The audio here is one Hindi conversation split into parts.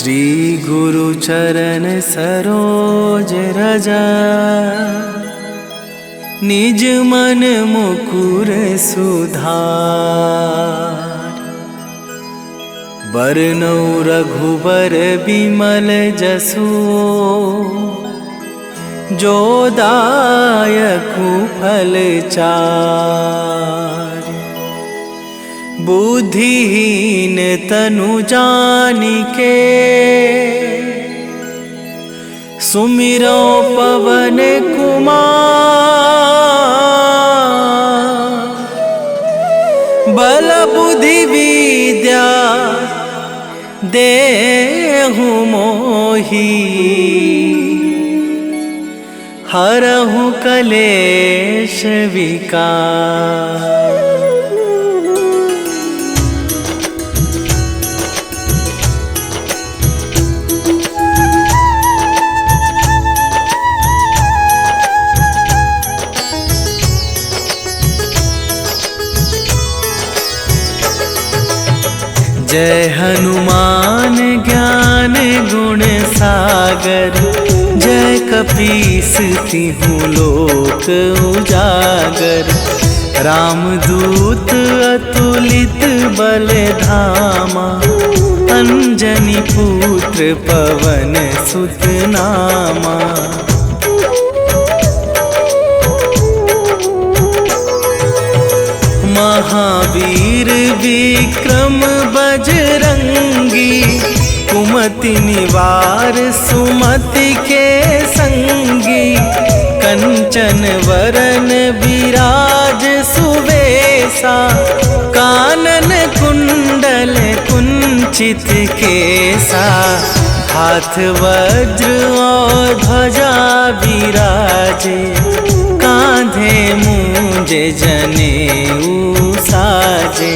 श्री गुरु चरण सरोज रजा, निज मन मुकुर सुधार। बरनौ रघुबर बिमल जसु, जो दायकु फल चार। बुद्धिहीन तनु जानिके, सुमिरो पवन कुमार। बल बुद्धि विद्या देहु मोहि, हरहु कलेश विकार। जय हनुमान ज्ञान गुण सागर, जय कपीस तिहु लोक उजागर। रामदूत अतुलित बल धामा, अंजनी पुत्र पवन सुत नामा। महावीर विक्रम बजरंगी, कुमति निवार सुमति के संगी। कंचन वरन विराज सुवेशा, कानन कुंडल कुंचित केसा। हाथ वज्र और ध्वजा विराजे, कांधे मूंज जनेऊ साजे।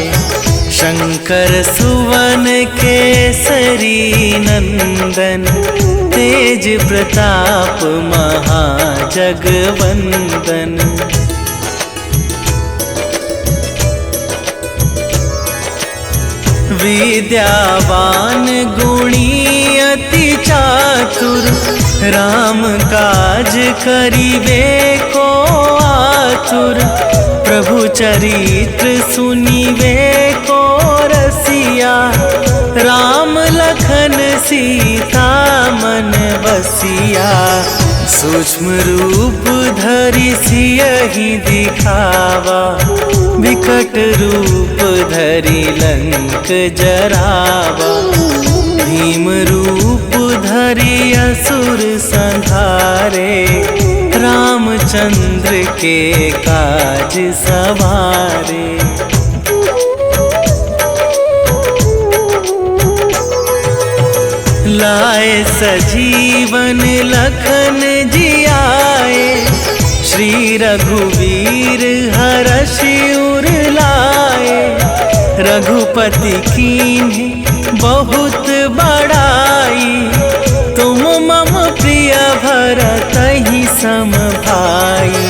शंकर सुवन केसरी नंदन, तेज प्रताप महाजगवंदन। विद्यावान गुणी अति चातुर, राम काज करिबे को आतुर। प्रभु चरित्र सुनिबे को रसिया, राम लखन सीता मन बसिया। सूक्ष्म रूप धरि सियहि दिखावा, विकट रूप धरि लंक जरावा। भीम रूप धरि असुर संहारे, रामचंद्र के काज सवारे। लाए सजीवन लखन जियाए, श्री रघुवीर हरषि उर लाए। रघुपति कीन्ही बहुत बड़ाई, तुम मम प्रिय भरतहि सम भाई।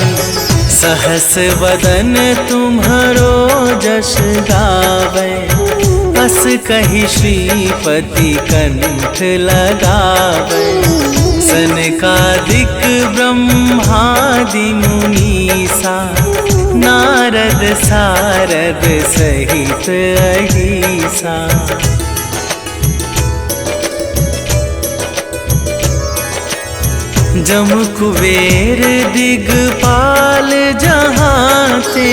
सहस वदन तुम्हरो जस गावै, अस कहि श्रीपति कंठ लगावै। सनकादिक ब्रह्मादि मुनीसा, नारद सारद सहित अहिसा। जम कुबेर दिगपाल जहाते,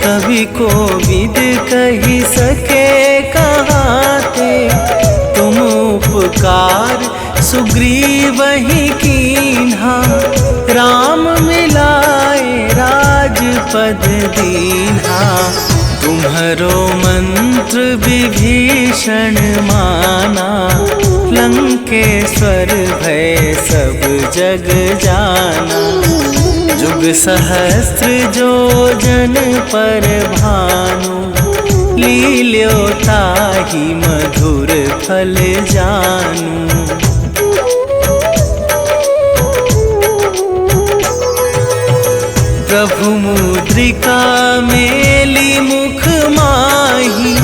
कवि कोविद कहि सके कहाते। तुम उपकार सुग्रीवहि कीन्हा, राम मिलाए राजपद दीन्हा। तुम्हरो मंत्र विभीषण माना, लंकेश्वर भय सब जग जाना। जुग सहस्त्र जो जन पर भानु, लील्यो ताहि मधुर फल जानू। प्रभु मुद्रिका मेली मुख माही,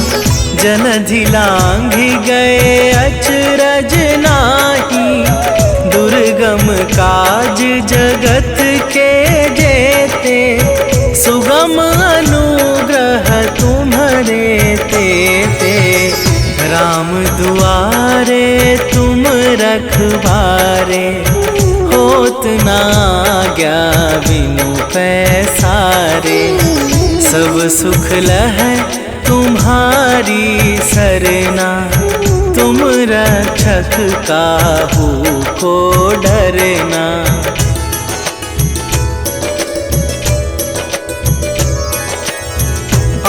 जलधि लांघि गए अचरज नाही, दुर्गम काज जगत के जेते, सुगम अनुग्रह तुम्हारे तेते। राम दुआरे तुम रखवारे, होत ना आज्ञा बिनु पैसारे। सब सुख लहै तुम्हारी सरना, तुम रक्षक काहू को डरना।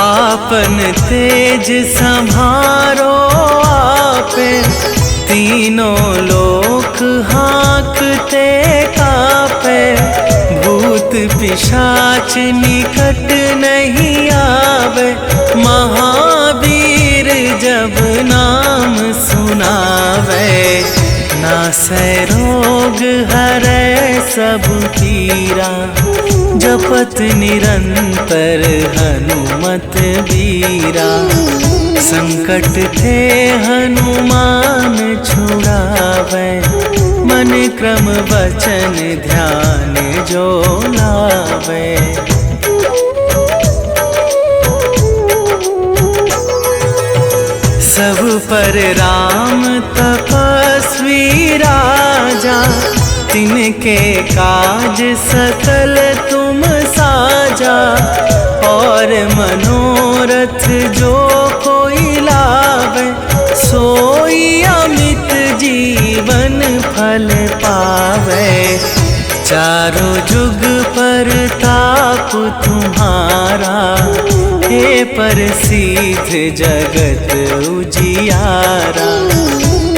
आपन तेज संभारो आपे, तीनों लोक हाँकते कापे। भूत पिशाच निकट नहीं आवे, महावीर जब नाम सुनावे। नासै रोग हरै सब पीरा, जपत निरंतर हनुमत बीरा। संकट थे हनुमान छुड़ावे, मन क्रम वचन ध्यान जो लावे। सब पर राम तपस्वी राजा, तिनके काज सकल तुम साजा। और मनोरथ जो कोई लावे, सोई अमित जीवन फल पावे। चारों जुग पर ताप तुम्हारा, हे प्रसिद्ध जगत उजियारा।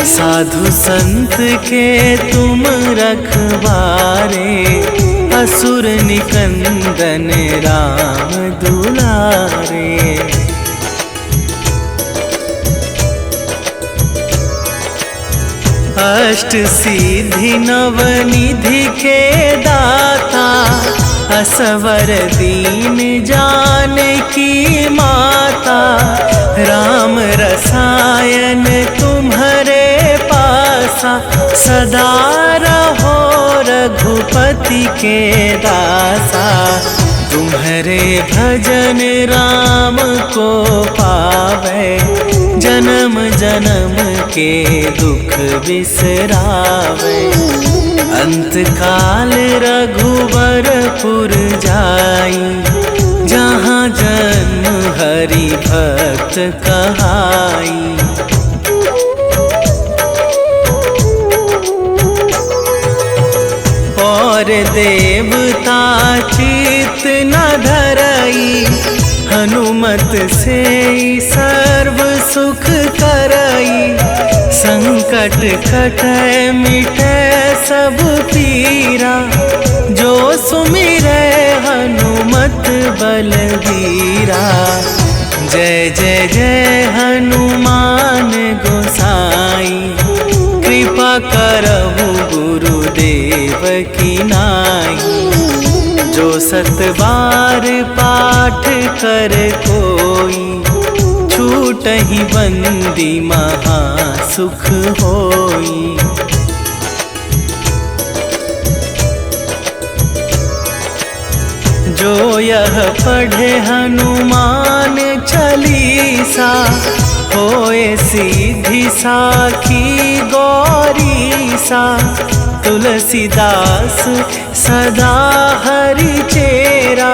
साधु संत के तुम रखवारे, असुर निकंदन राम दुलारे। अष्ट सिद्धि नवनिधि के दाता, असवर दीन जानकी माता। राम रसायन तुम्हारे पासा, सदा रहो रघुपति के दासा। तुम्हारे भजन राम को पावे, जन्म जन्म के दुख बिसरावे। अंत काल रघुवरपुर जाई, जहाँ जन्म हरि भक्त कहाई। और देवता चित न धरई, हनुमत से सर्व सुख करई। संकट कटै मिटै सब पीरा, जो सुमिरै हनुमत बलबीरा। जय जय जय हनुमान गोसाई, कृपा करहु गुरुदेव की नाई। जो सत बार पाठ कर कोई, छूटहि बंदी महा सुख होई। जो यह पढ़े हनुमान चालीसा, होए सीधी साखी गौरीसा। तुलसीदास सदा हरि चेरा,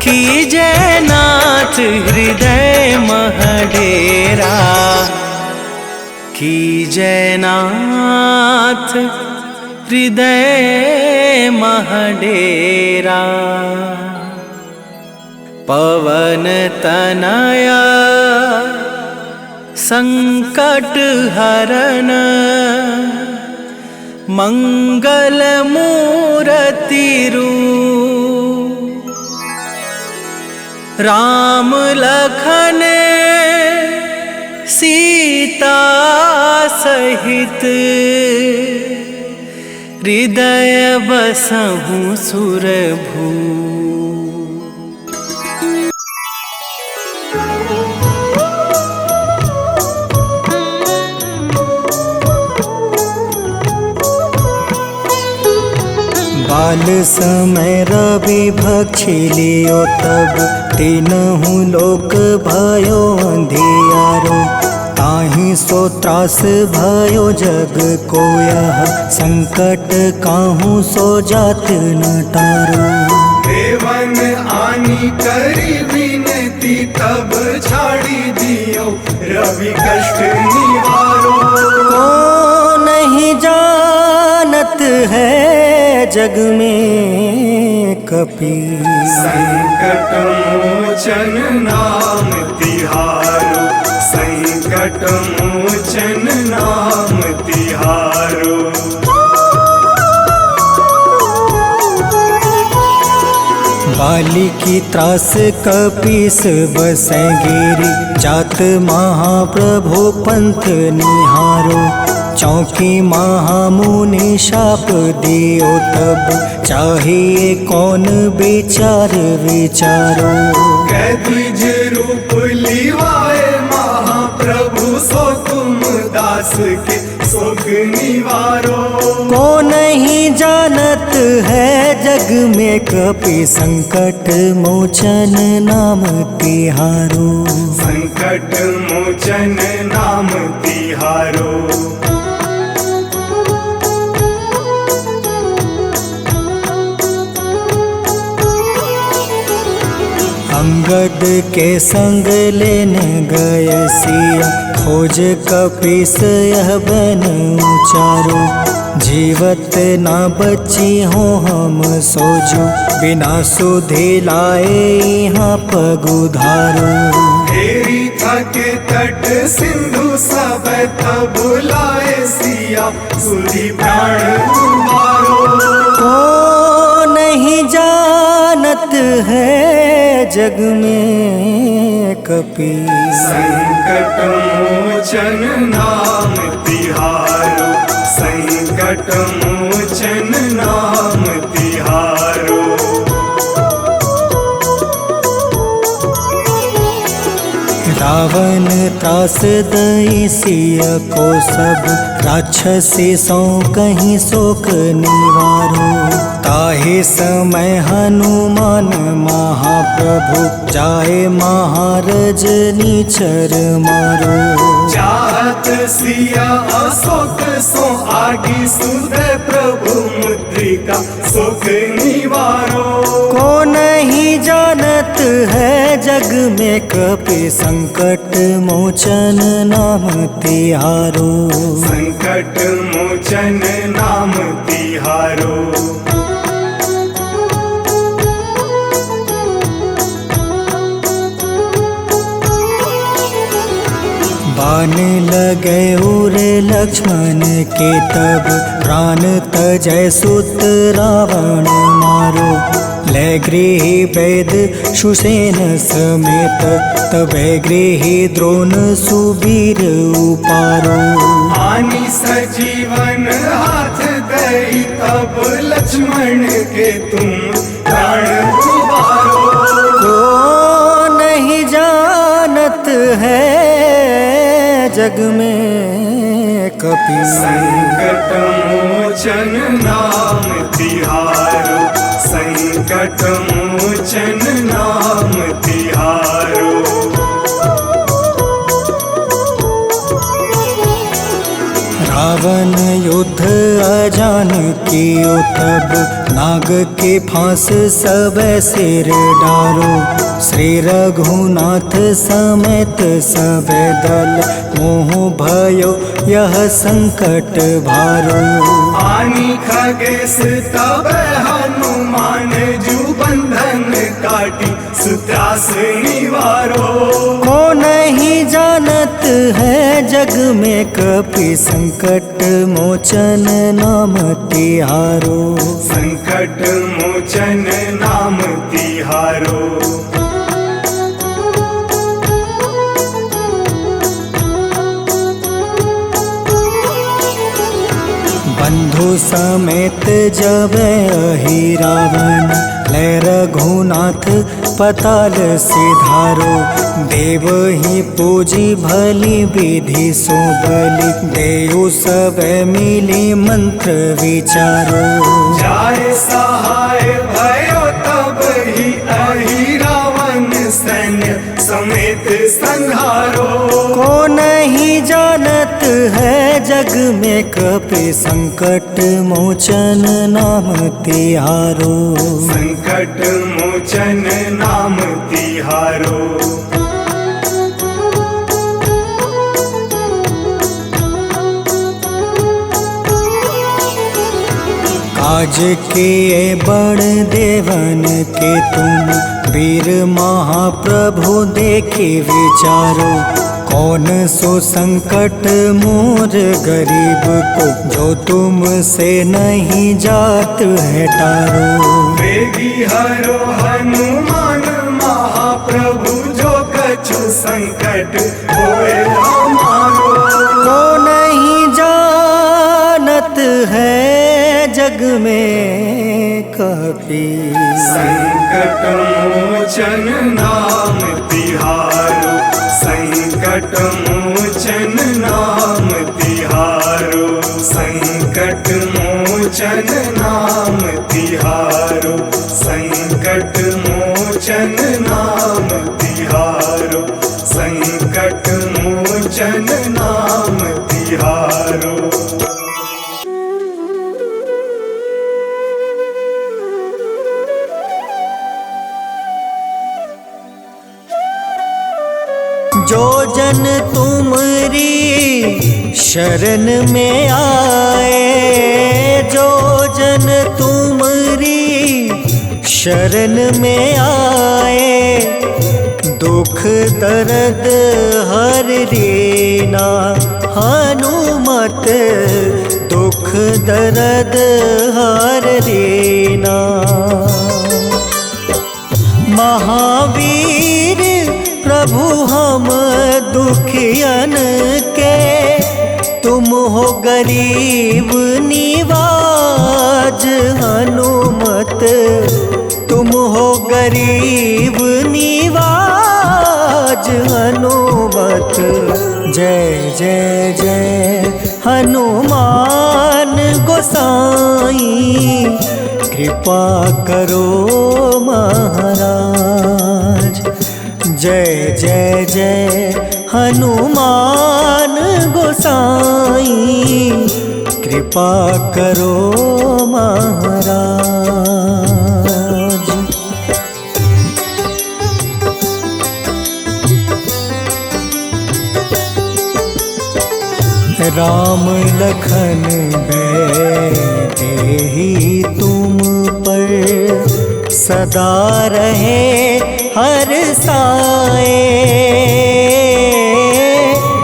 कीजय नाथ हृदय महडेरा। कीजय नाथ हृदय महडेरा। पवन तनया संकट हरन, मंगल मूरति रूप। राम लखन सीता सहित, हृदय बसहु सुरभू। काल समय रवि भक्षी लियो तब तीनहु लोक भयो अंधियारो। ताहि सो त्रास भयो जग को यह संकट काहू सो जात न टारो। देवन आनी करी विनती तब छाड़ी दियो रवि कष्ट निवारो। को नहीं जानत है जग में कपि संकट मोचन नाम तिहारो। संकट मोचन नाम तिहारो। बाली की त्रास कपीस बसै गिरी जात महाप्रभु पंथ निहारो। चौकी महामुनि शाप दियो तब चाहिए कौन विचार विचारो। कैद्विज रूप लिवाए महाप्रभु सो तुम दास के शोक निवारो। को नहीं जानत है जग में कपि संकट मोचन नाम तिहारो। संकट मोचन नाम तिहारो। अंगद के संग लेने गए सिया खोज कपीस यह बन उचारो। जीवत ना बची हो हम सोजो बिना सुधि लाए यहाँ पग उधारो। हेरी थके तट सिंधु सब तब लाए सिया सुधि प्राण तुम्हारो। को नहीं जानत है जग में कपि संकट मोचन नाम तिहारो। संकट मोचन नाम तिहारो। रावण त्रास दई सिया को सब राक्षसी सो कहीं शोक निवारो। ताहे समय हनुमान महाप्रभु जाए महारज नीचर मारो। चाहत सिया अशोक सो आगी सुधे प्रभु मुद्रिका शोक निवारो। को नहीं जानत है जग में कपि संकट मोचन नाम तिहारो। संकट मोचन नाम तिहारो। बाण लगे उरे लक्ष्मण के तब प्राण तजय सुत रावण मारो। ले गृही वेद सुसेन समेत तबे गृही द्रोण सुबीर उपारो। आनी सजीवन हाथ दई तब लक्ष्मण के तुम प्राण उबारो। को नहीं जानत है जग में कपि संकट मोचन नाम तिहारो। संकट मोचन नाम तिहारो। रावण युद्ध अजान कियो तब नाग के फांस सब सिर डारो। श्री रघुनाथ समेत सब दल मोह भयो यह संकट भारो। आनी खगेश तब हनुमान जू बंधन काटी सुत्रास निवारो। को नहीं जानत है जग में कपि संकट मोचन नाम तिहारो। संकट मोचन नाम तिहारो। बंधु समेत जब अहि रावण ले रघुनाथ पताल सिधारो। देव ही पूजी भली विधि सो बलि, देव सब मिली मंत्र विचारो। जाय सहाय भयो तब ही अहि रावण सैन्य समेत संहारो। को नहीं जानत है जग में कपि संकट मोचन नाम तिहारो। संकट मोचन नाम तिहारो। काज किए बड़ देवन के तुम, वीर महाप्रभु देखे विचारो। कौन सो संकट मोर गरीब को, जो तुमसे नहीं जात है टारो। वेगी हरो हनुमान महाप्रभु, जो कछु संकट होए हमारो। को नहीं जानत है जग में कपि, संकट मोचन नाम तिहारो। संकट मोचन नाम तिहारो। संकट मोचन नाम तिहारो। संकट मोचन नाम तिहारो। संकट मोचन नाम तिहारो। जो जन तुमरी शरण में आए, जो जन तुमरी शरण में आए, दुख दर्द हर लेना हनुमत, दुख दर्द हर लेना। महावीर प्रभु हम दुखियन के, तुम हो गरीब निवाज हनुमत, तुम हो गरीब निवाज हनुमत। जय जय जय हनुमान गोसाई, कृपा करो महाराज। जय जय जय हनुमान गोसाई, कृपा करो महाराज। राम लखन बैठे तुम पर, सदा रहे हर साए।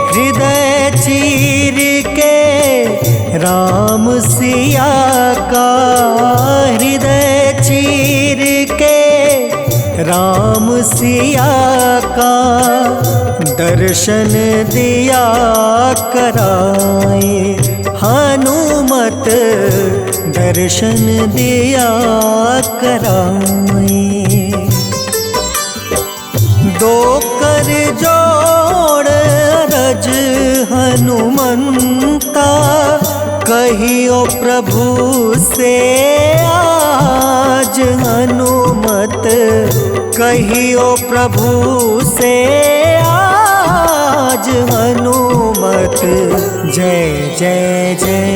हृदय चीर के राम सिया का, हृदय चीर के राम सिया का, दर्शन दिया कराए हनुमत, दर्शन दिया कराए। दो कर जोड़ रज हनुमंता, कहियो प्रभु से आज हनुमत, कहियो प्रभु से आज हनुमत। जय जय जय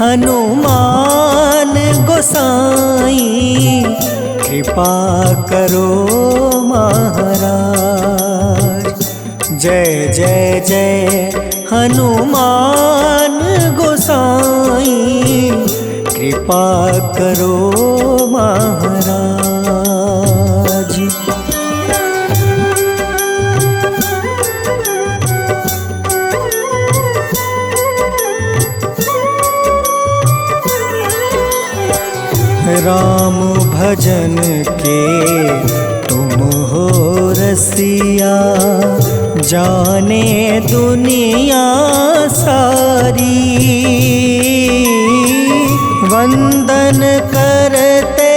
हनुमान गोसाई, कृपा करो महाराज। जय जय जय हनुमान गोसाई, कृपा करो महाराज। राम भजन के तुम हो रसिया, जाने दुनिया सारी। वंदन करते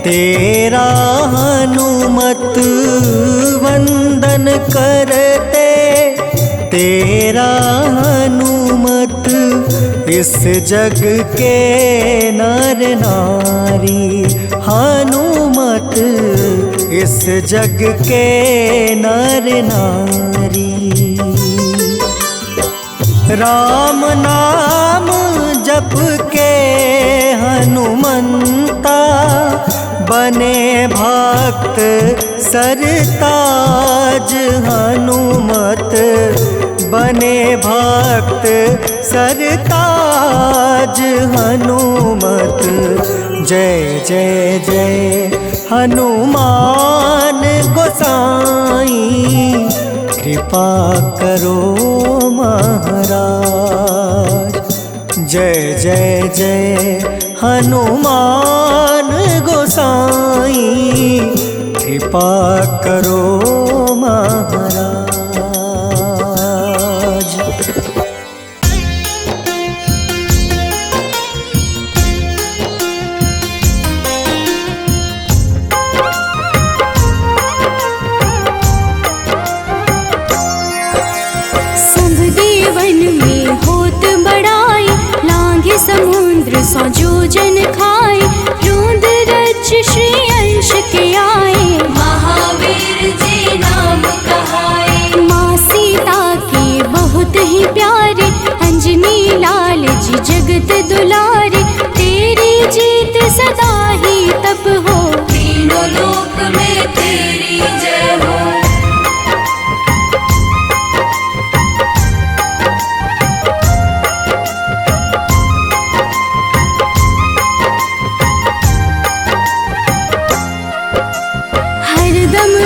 तेरा हनुमान करते तेरा हनुमत, इस जग के नर नारी। हनुमत इस जग के नर नारी। राम नाम जप के हनुमंता, बने भक्त सरताज। हनुमत बने भक्त सरताज। हनुमत जय जय जय हनुमान गोसाई, कृपा करो महाराज। जय जय जय हनुमान गोसाई, कृपा करो महाराज। समुद्र सौ जोजन खाए, रूंद रच श्री अंश के आए। महावीर जी नाम कहाए, माँ सीता के बहुत ही प्यारे। अंजनी लाल जी जगत दुलारे, तेरी जीत सदा ही तब हो। तीनों लोक में तेरी जय हो।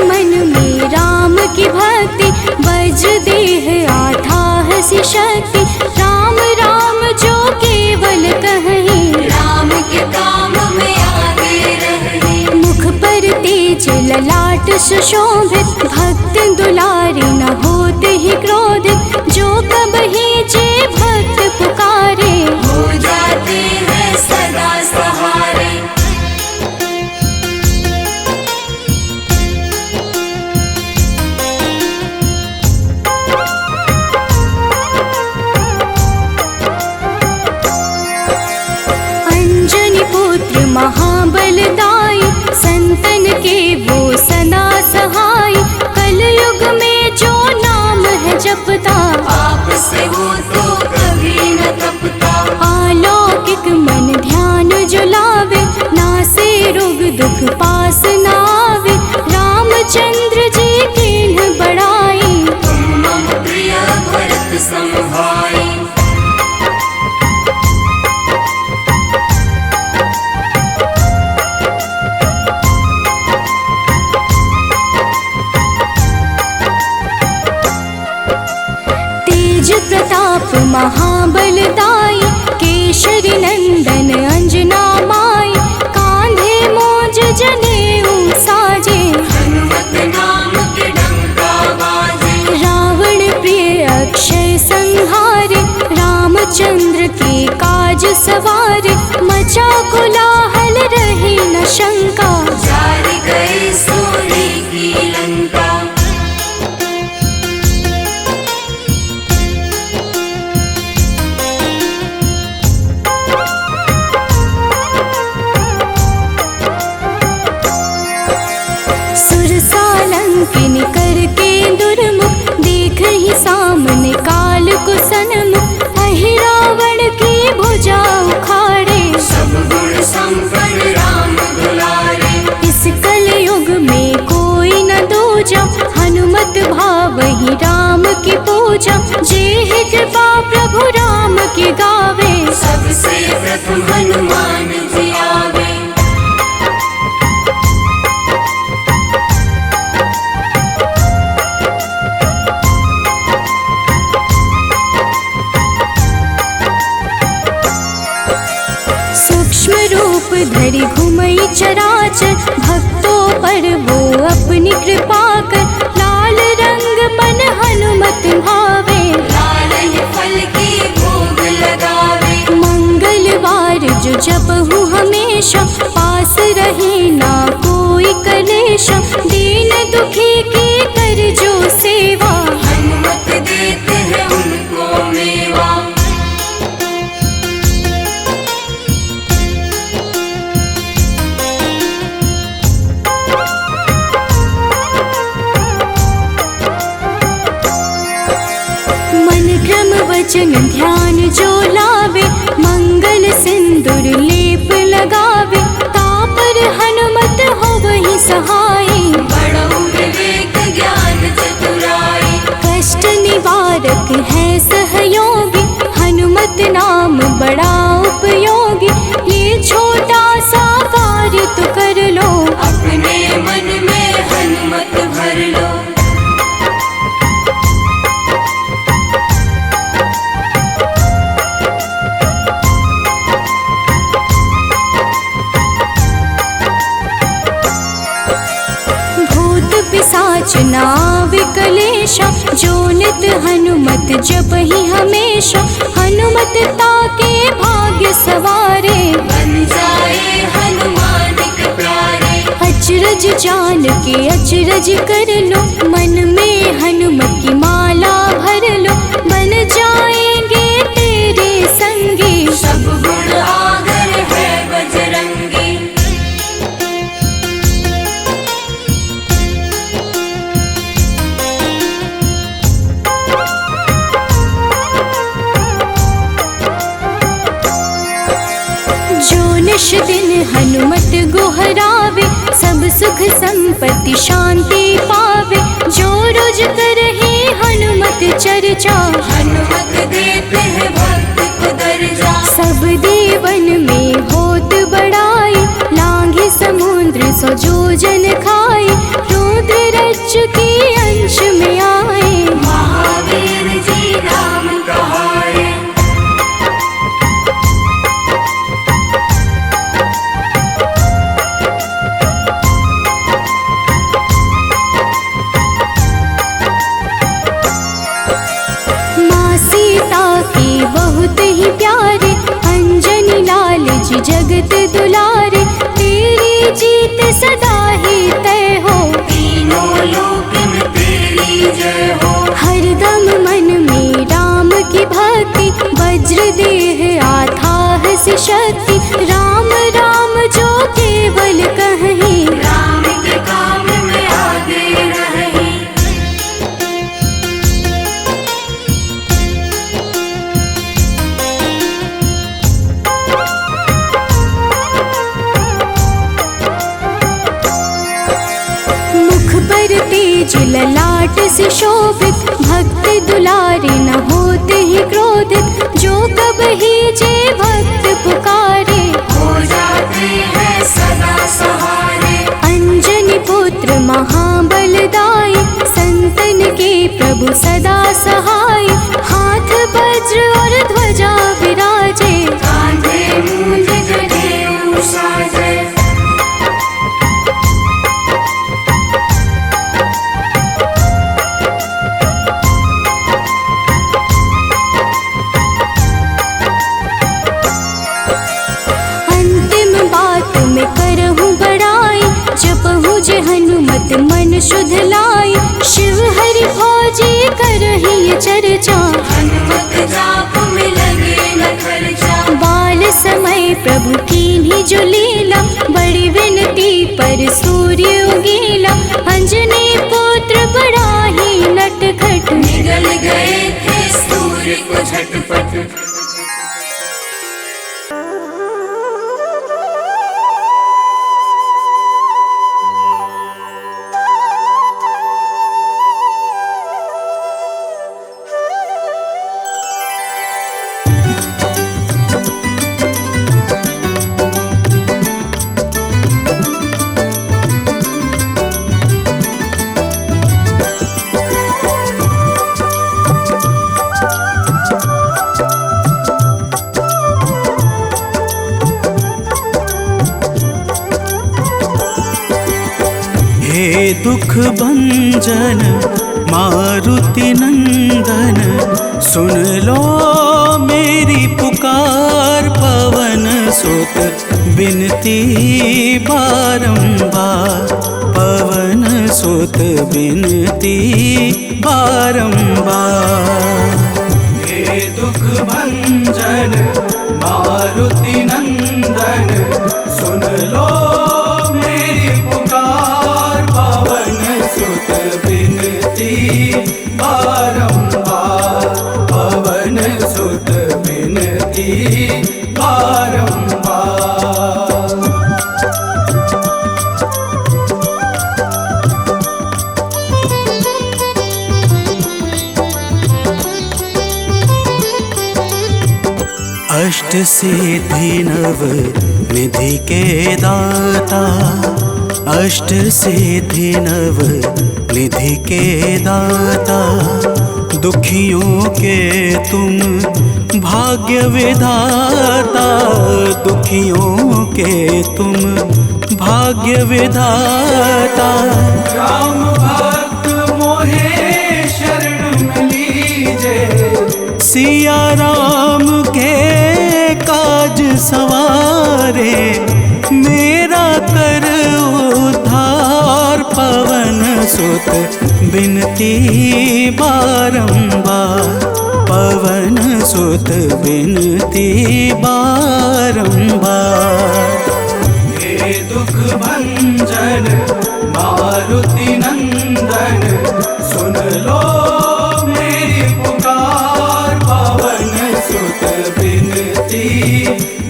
मन में राम की भक्ति, बज देह आथा सी शक्ति। राम राम जो केवल कहीं, राम के काम में आगे रहे। मुख पर तेज ललाट सुशोभित, भक्त दुलारे न होते ही क्रोधित। जो कबहि जे भक्त पुकारे, हो जाते हैं सदा सहारे। महाबलदाई, संतन के वो सदा सहाय। कलयुग वचन ध्यान जो लावे, मंगल सिंदूर लेप लगावे, तापर हनुमत हो वही सहाय। बड़ऊ विवेक ज्ञान चतुराई, कष्ट निवारक है सहयोगी, हनुमत नाम बड़ा उपयोगी। ये छोटा सा कार्य तो कर लो, अपने मन में हनुमत भर लो। भूत पिशाच नाव कलेशा, जो नित हनुमत जप ही हमेशा। हनुमत ताके भाग्य सवारे, बन जाए हनुमान के प्यारे। अचरज जान के अचरज कर लो, मन में हनुमत की माला भर लो। बन जाएंगे तेरे संगी, सब गुण आगर है बजरंगी। जो निश दिन हनुमत गोहरावे, सब सुख संपत्ति शांति पावे। जो रोज करहे हनुमत चर्चा, हनुमत देते हैं भक्त को दर्जा। सब देवन में होत बड़ाई, लांघे समुद्र सो जो जन खाए। रुद्र रज के अंश में आए, महावीर जी राम कहाए। माँ सीता के बहुत ही प्यारे, अंजनी लाल जी जगत दुलारे। तेरी जीत सदा ही तय हो, तीनों लोक में तेरी जय हो। हरदम मन में राम की भक्ति, वज्र देह आथाह से शक्ति। राम राम जो केवल कहीं, राम के काम में आगे रहे। मुख पर तेज ललाट से शोभित, भक्त दुलारे न होते ही क्रोधित। जो कब ही जे भक्त पुकारे, हो जाते हैं सदा सहारे। अंजनी पुत्र महाबलदाई, संतन के प्रभु सदा सहाय। हाथ वज्र और ध्वजा विराजे, कांधे मूंज जनेऊ साजे। अंतिम बात में करहूँ बड़ाई, जपहूँ जे हनुमत मन शुद्ध लाई। शिव हरि फौजी करही ये चर्चा, हनुमत जाप में लगे न खर्चा। बाल समय प्रभु कीन्ही जो लीला, बड़ी विनती पर सूर्य उगेला। अंजनी पुत्र बड़ा ही नटखट, निगल गए थे सूर्य को झटपट। हे दुख भंजन मारुति नंदन, सुन लो मेरी पुकार। पवन सुत बिनती बारंबार, पवन सुत बिनती बारंबार। हे दुख भंजन मारुति नंदन, सुन लो मेरी पुकार। पवन सुत बिनती बारंबार, पवन अष्ट सिद्धि नव निधि के दाता, अष्ट सिद्धि नव निधि के दाता, दुखियों के तुम भाग्य विधाता, दुखियों के तुम भाग्य विधाता। राम भक्त मोहे शरण में लीजे, सिया राम के काज सवारे, मेरा कर उद्धार पवन सुत बिनती बारंबार, पवन सुत बिनती बारंबार। हे दुख भंजन मारुति नंदन, सुन लो मेरी पुकार, पवन सुत बिनती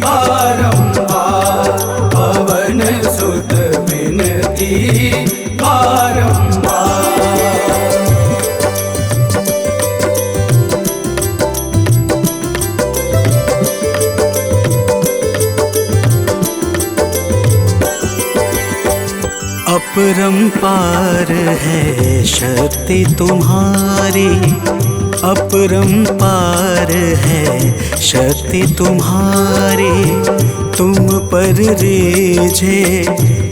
बारंबार, पवन सुत बिनती बारंबार। अपरंपार है शक्ति तुम्हारी, अपरंपार है शक्ति तुम्हारी, तुम पर रीझे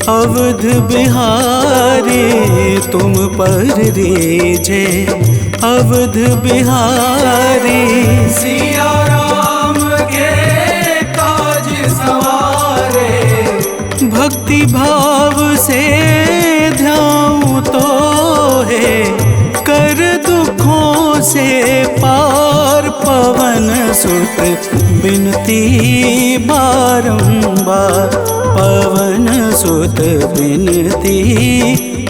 अवध बिहारी, तुम पर रीझे अवध बिहारी। सिया राम के काज सवारे, भक्ति भाव से ध्याऊं तो है, कर दुखों से पार, पवन सुत बिनती बारंबार, पवन सुत बिनती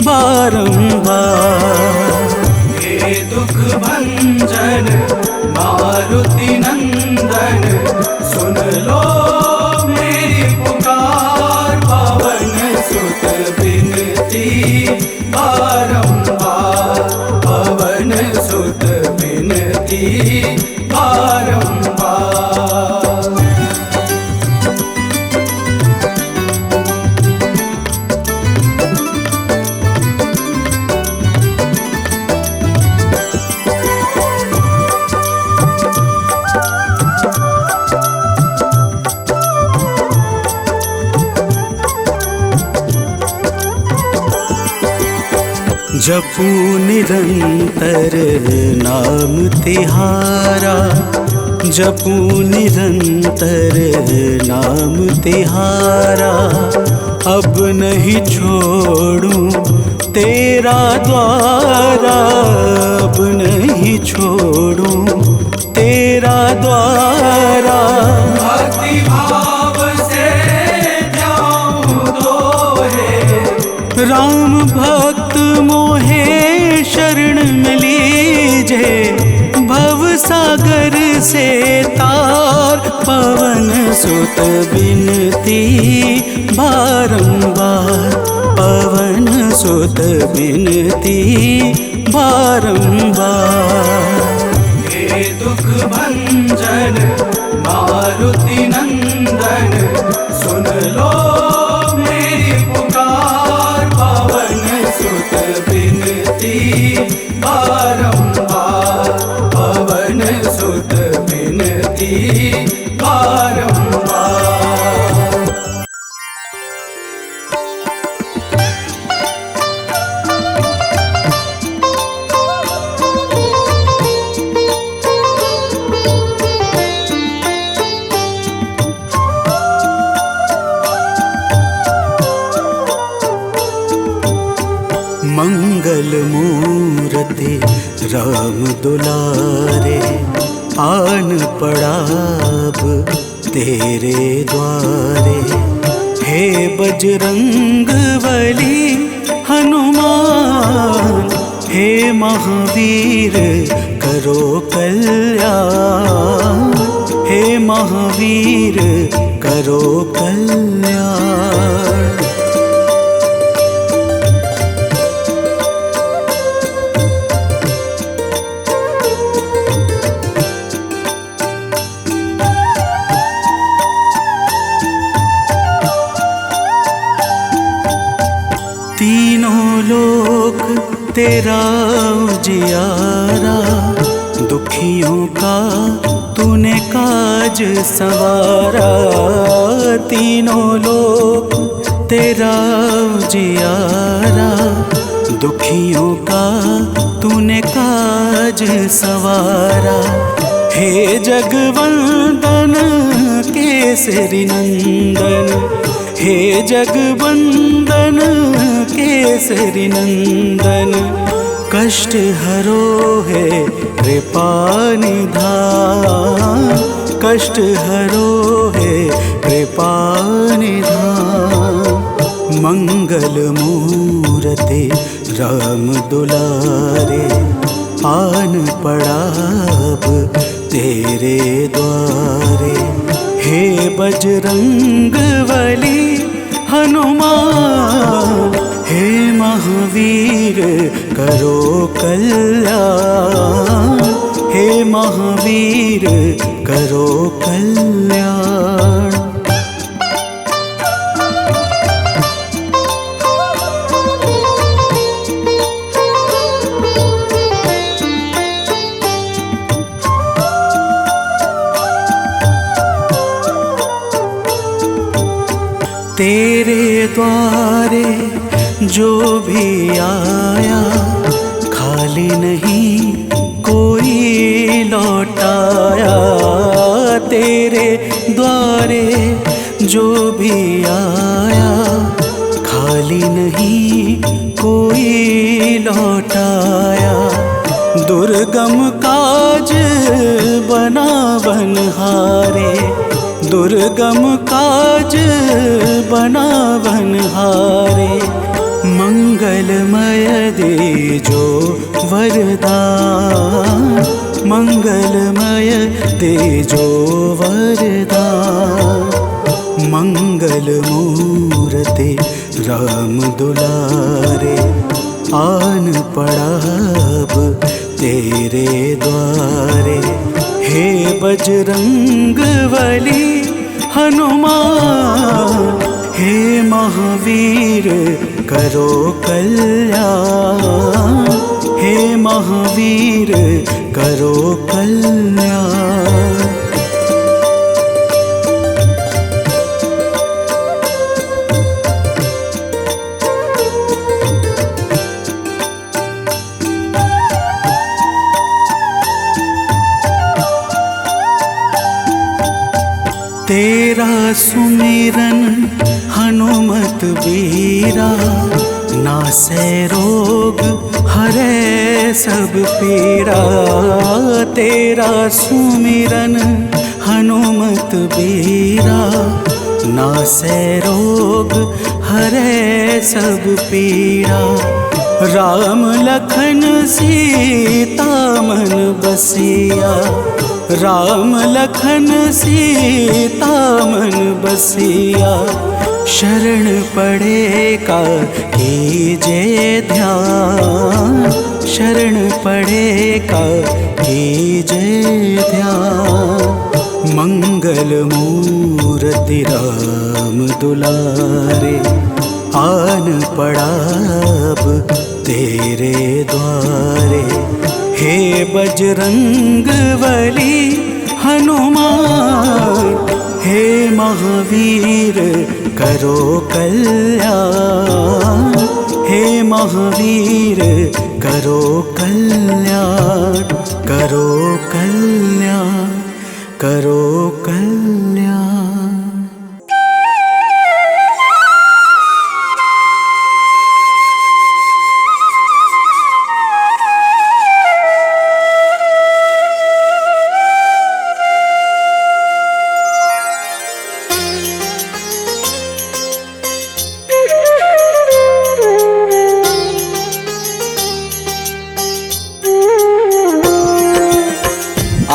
बारंबार। हे दुख भंजन मारुति नंदन, सुन लो मेरी पुकार, पवन सुत बिनती बारंबार, पवन सुत बिनती बारंबार। जपू निरंतर नाम तिहारा, जपू निरंतर नाम तिहारा, अब नहीं छोड़ूं तेरा द्वारा, अब नहीं छोड़ूं तेरा द्वारा। भक्ति भाव से ध्याऊं तो है, राम भक्त मोहे शरण में लीजे, भव सागर से तार, पवन सुत बिनती बारंबार, पवन सुत बिनती बारंबार। हे दुख भंजन मारुति नंदन, सुन लो मेरी पुकार, पवन सुत बिनती बारंबार, पवन सुत बिनती बारंबार। मंगल मूर्ति राम दुलारे, आन पड़ाब तेरे द्वारे, हे बजरंग बली हनुमान, हे महावीर करो कल्याण, हे महावीर करो कल्याण। तेरा उजियारा, दुखियों का तूने काज संवारा। तीनों लोक तेरा उजियारा, दुखियों का तूने काज संवारा। हे जगवंदन केसरी नंदन, हे जगवंदन केसरी नंदन, कष्ट हरो है कृपा निधान, कष्ट हरो है कृपा निधान। मंगल मूर्ति राम दुलारे, आन पड़ा अब तेरे द्वारे। हे बजरंग बली हनुमान, हे महावीर करो कल्याण, हे महावीर करो कल्याण। तेरे द्वारे जो भी आया, खाली नहीं कोई लौटाया। तेरे द्वारे जो भी आया, खाली नहीं कोई लौटाया। दुर्गम काज बना बनहारे, दुर्गम काज बना बनहारे। मंगलमय दे जो वरदान, मंगलमय दे जो वरदान। मंगल मूर्ति राम दुलारे, आन पड़ा अब तेरे द्वारे। हे बजरंग बली हनुमान, हे महावीर करो कल्याण, हे महावीर करो कल्याण। तेरा सुमिरन हनुमत बीरा, नासै रोग हरै सब पीड़ा। तेरा सुमिरन हनुमत बीरा, नासै रोग हरै सब पीड़ा। राम लखन सीता मन बसिया, राम लखन सीता मन बसिया। शरण पड़े का कीजे ध्यान, शरण पड़े का कीजे ध्यान। मंगल मूर्ति राम दुलारे, आन पड़ा अब तेरे द्वारे। हे बजरंग बली हनुमान, हे महावीर करो कल्याण, हे महावीर करो कल्याण, करो कल्याण, करो कल्याण।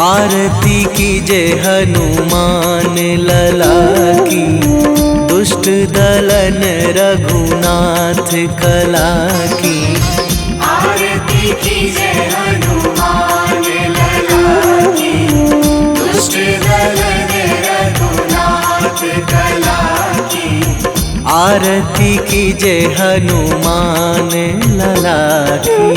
आरती कीजे हनुमान लला की, दुष्ट दलन रघुनाथ कला की। आरती कीजे हनुमान लला की, दुष्ट दलन रघुनाथ कला की। आरती कीजे हनुमान लला की।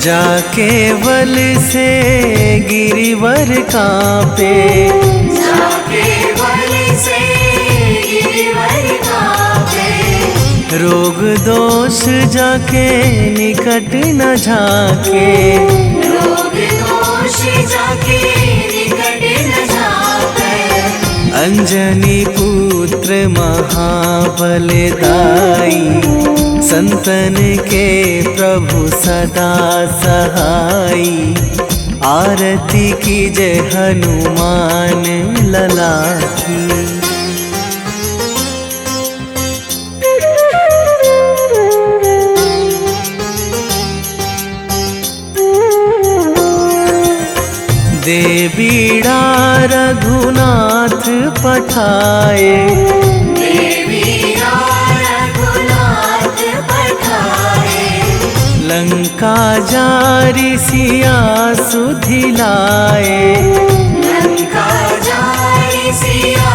जाके बल से गिरिवर कांपे, जाके बल से गिरिवर कांपे। रोग दोष जाके निकट न झाके, रोग दोष जाके निकट न झाके। अंजनी पुत्र महाबलदाई, संतन के प्रभु सदा सहाई। आरती कीजे हनुमान लला की। दे बीड़ा रघुनाथ पठाए, लंका जारी सिया सुधिलाए, लंका जारी सिया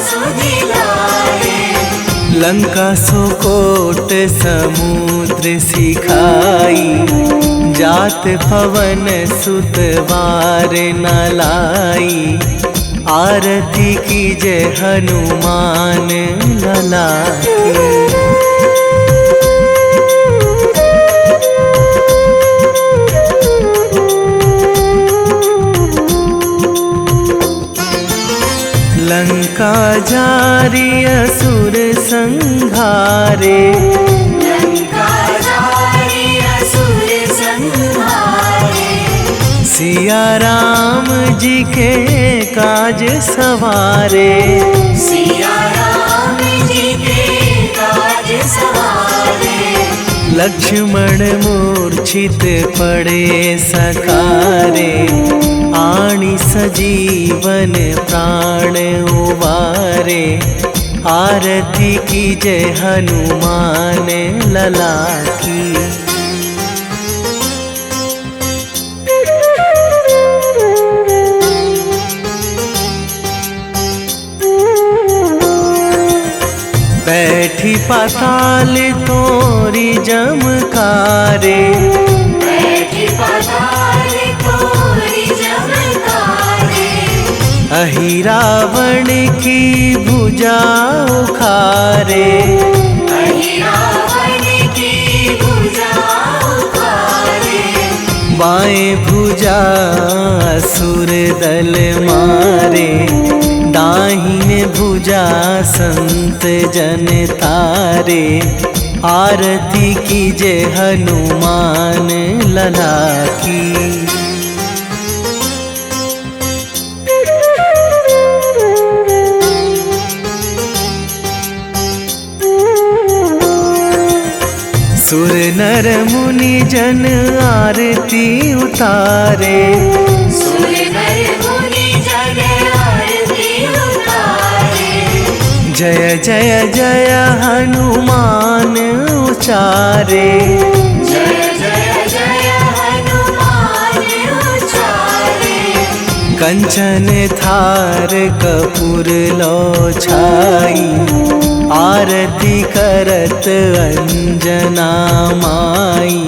सुधिलाए। लंका सुकोट समुद्र सिखाई, जात पवन सुत वार न लाई। आरती कीजे हनुमान लला की। लंका जारी असुर संहारे, लंका जारी असुर संहारे। सिया राम जी के काज सवारे, सिया राम जी के काज सवारे। लक्ष्मण मूर्छित पड़े सकारे, आणी सजीवन प्राण उबारे। आरती कीजे हनुमान लला की। बैठी पाताल तोरी जमकारे, बैठी पाताल तोरी जमकारे। अहि रावण की भुजा उखारे, अहि रावण की भुजा उखारे। बाएं भुजा असुर दल मारे, दाहिने भुजा संत जन तारे। आरती कीजे हनुमान लला की। सुर नर मुनि जन आरती उतारे, सुर नर मुनि जन आरती उतारे। जय जय जय हनुमान उचारे, जय जय जय हनुमान उचारे। कंचन थार कपूर लो छाई, आरती करत अंजना माई।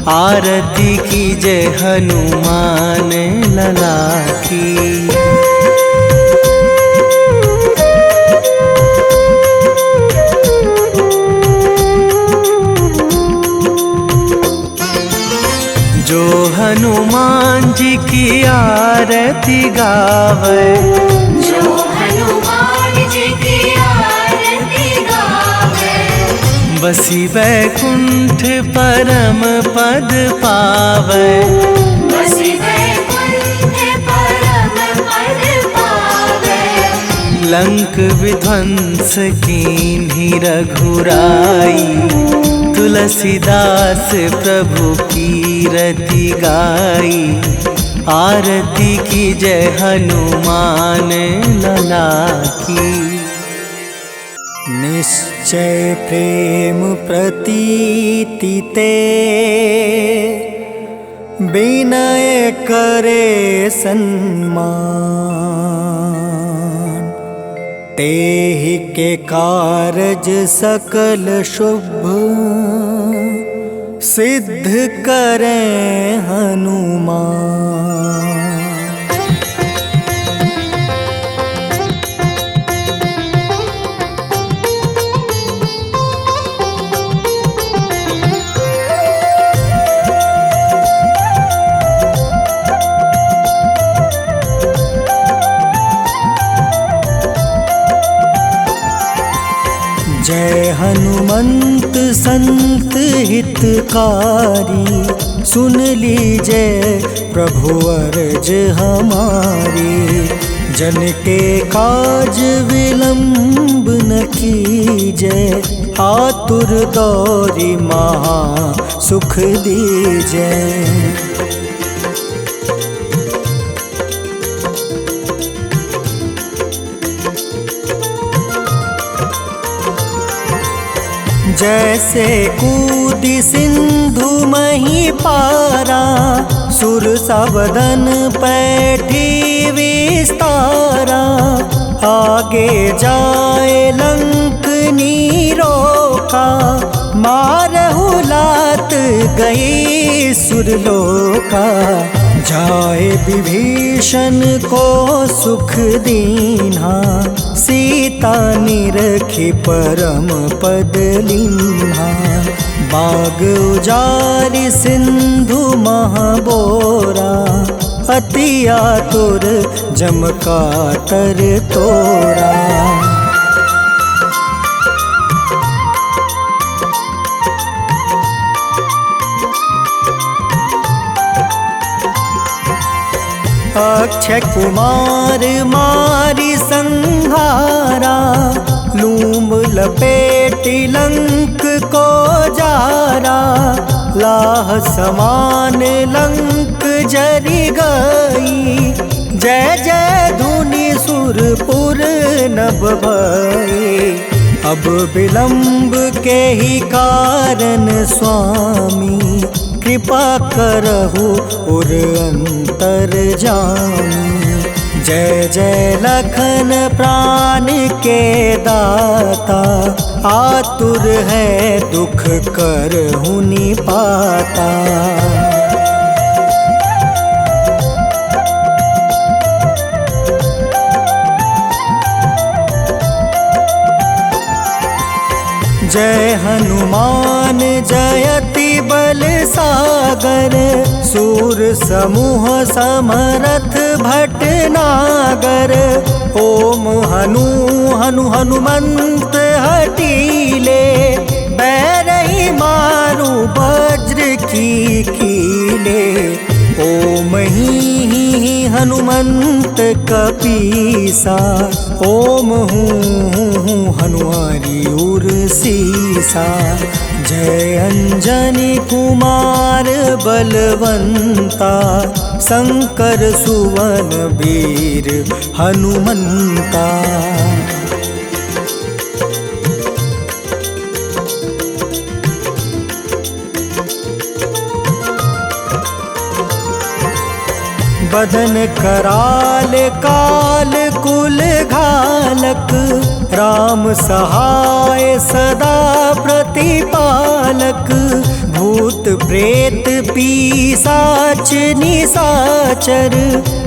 आरती कीजे हनुमान लला की। जो हनुमान जी की आरती गावे, जो हनुमान जी की आरती गावे। बसी बैकुंठ परम पद पावे, बसी बैकुंठ परम पद पावे। लंक विध्वंस कीन्ही रघुराई, तुलसीदास प्रभु कीरति गाई। आरती कीजे हनुमान लला की। निश्चय प्रेम प्रतीति ते विनय करे सन्मान। तेहि के कारज सकल शुभ सिद्ध करें हनुमान। जय हनुमंत संत हितकारी, सुन लीजय प्रभु अर्ज हमारी। जन के काज विलंब न कीजय, आतुर दौरी महा सुख दीजय। जैसे कूदी सिंधु मही पारा, सुर सबदन पैठी विस्तारा। आगे जाए लंक नीरोका, मारहु लात गई सुरलोका। जाए विभीषण को सुख दीन्हा, सीता निरखी परम पद लीन्हा। बाग उजारि सिंधु महाबोरा, अति आतुर जम कातर तोरा। अक्षय कुमार मारी संहारा, लूम लपेटी लंक को जारा। लाह समान लंक जरि गई, जय जय धुनि सुरपुर नभ भई। अब विलंब के ही कारण स्वामी, कृपा करहु उर अंतर जामी। जय जय लखन प्राण के दाता, आतुर है दुख करहु निपाता। जय हनुमान जयति बल सागर, सूर समूह समरथ भटनागर। ओम हनु हनु हनुमंत हटीले, बैरही मारू वज्र की कीले। ओम ही हनुमंत कपीसा, ओम हूँ हनुमारी उर सीसा। जय अंजनी कुमार बलवंता, शंकर सुवन वीर हनुमंता। बदन कराल काल कुल घालक, राम सहाय सदा प्रतिपालक। भूत प्रेत पिशाच निशाचर,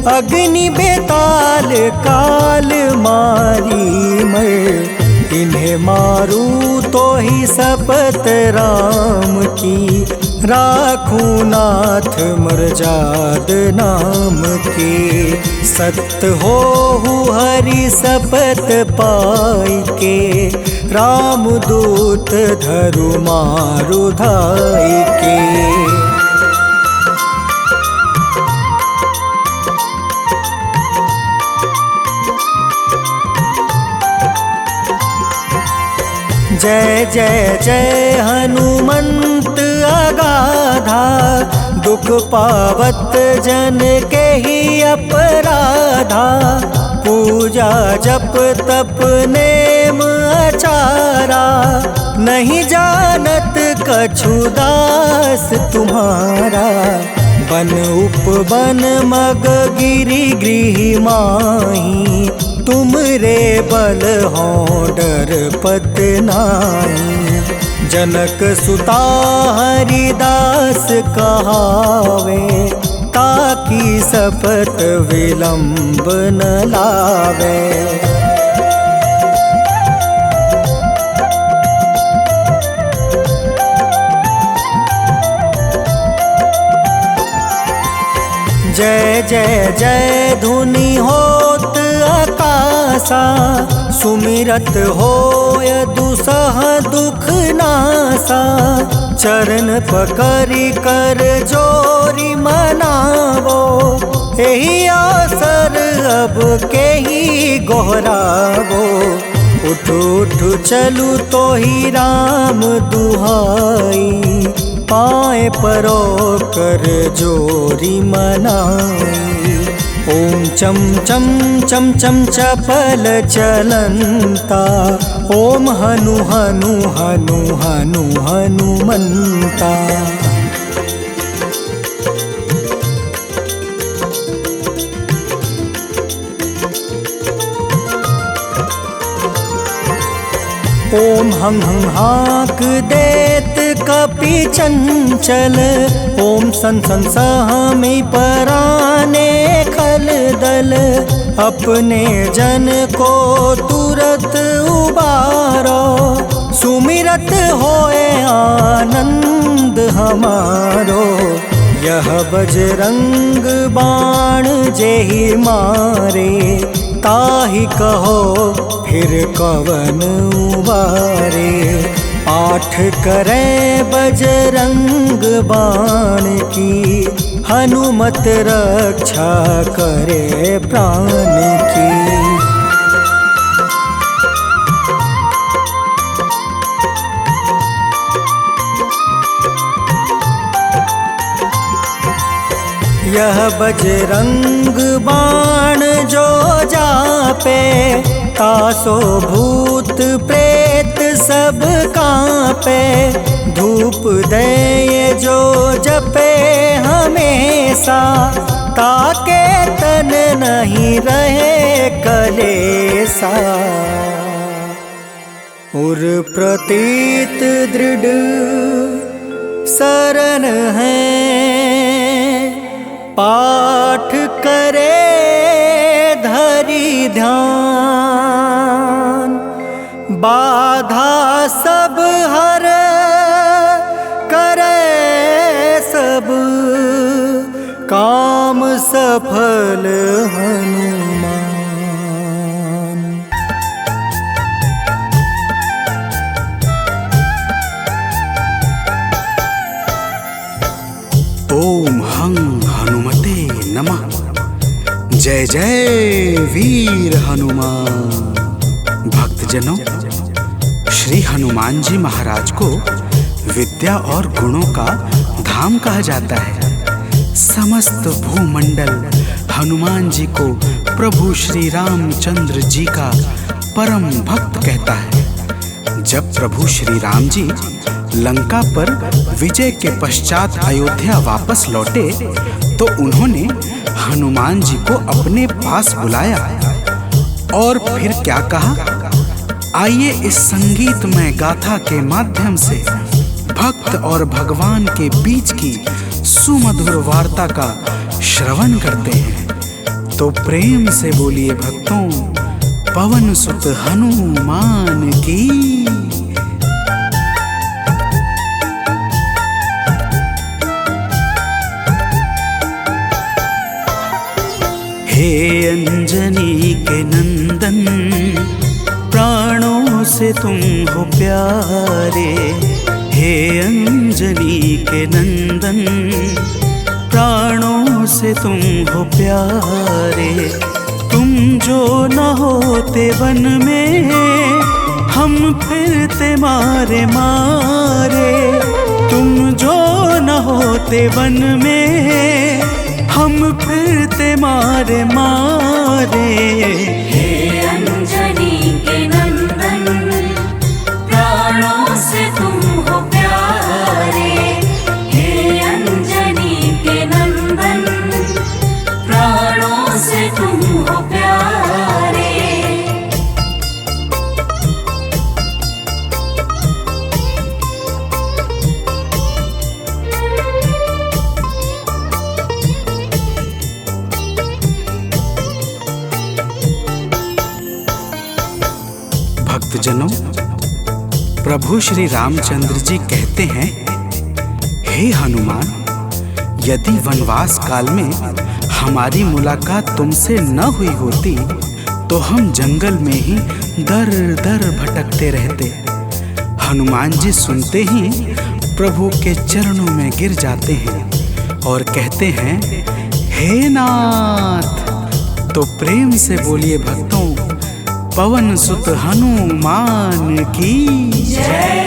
अग्नि बेताल काल मारी मर। इन्हें मारू तो ही शपथ राम की, राखूं नाथ मर्जाद नाम के। सत्य हो हरि शपथ पाई के, राम दूत धरु मारु धाई के। जय जय जय हनुमंत अगाधा, दुख पावत जन के ही अपराधा। पूजा जप तप नेम अचारा, नहीं जानत कछु दास तुम्हारा। बन उपवन मग गिरि गृह माही, तुम रे बल हो डर पत नाही। जनक सुता हरिदास कहावे, ताकि सपत विलंब न लावे। जय जय जय धुनि होत आकाशा, सुमिरत होय दुसह दुख नासा। चरण पकड़ि कर जोरी मनावो, एहि अवसर अब केहि गोहरावो। उठ उठ चलू तो ही राम दुहाई, पाए परो कर जोरी मनाई। ओम चम चम चम चम चपल चलंता, ओम हनु हनु हनु हनु हनुमंता। ओम हं हं हाक देत कपि चंचल, ओम सन सन सहमी पराने खल दल। अपने जन को तुरत उबारो, सुमिरत होए आनंद हमारो। यह बजरंग बाण जेहि मारे, ताहि कहो फिर कवन उबारे। पाठ करें बजरंग बाण की, हनुमत रक्षा करे प्राण की। यह बजरंग बाण जो जापे, तासो भूत प्रेत सब कांपे। धूप दे जो जपे हमेशा, ताके तन नहीं रहे कलेसा। उर प्रतीत दृढ़ शरण है, पाठ करे धरि ध्यान। बाधा सब हर करे सब, काम सफल हनुमान। ओम हं हनुमते नमः। जय जय वीर हनुमान। भक्तजनों, श्री हनुमान जी महाराज को विद्या और गुणों का धाम कहा जाता है। समस्त भूमंडल हनुमान जी को प्रभु श्री रामचंद्र जी का परम भक्त कहता है। जब प्रभु श्री राम जी लंका पर विजय के पश्चात अयोध्या वापस लौटे, तो उन्होंने हनुमान जी को अपने पास बुलाया और फिर क्या कहा, आइए इस संगीतमय गाथा के माध्यम से भक्त और भगवान के बीच की सुमधुर वार्ता का श्रवण करते हैं। तो प्रेम से बोलिए भक्तों, पवन सुत हनुमान की। हे अंजनी के नंदन, प्राणों से तुम हो प्यारे। हे अंजनी के नंदन, प्राणों से तुम हो प्यारे। तुम जो न होते वन में, हम फिरते मारे मारे। तुम जो न होते वन में, हम फिरते मारे मारे। हे अंजनी के नंदन, भक्तजनों, प्रभु श्री रामचंद्र जी कहते हैं, हे हनुमान, यदि वनवास काल में हमारी मुलाकात तुमसे न हुई होती तो हम जंगल में ही दर दर भटकते रहते। हनुमान जी सुनते ही प्रभु के चरणों में गिर जाते हैं और कहते हैं, हे नाथ। तो प्रेम से बोलिए भक्तों, पवन सुत हनुमान की जय।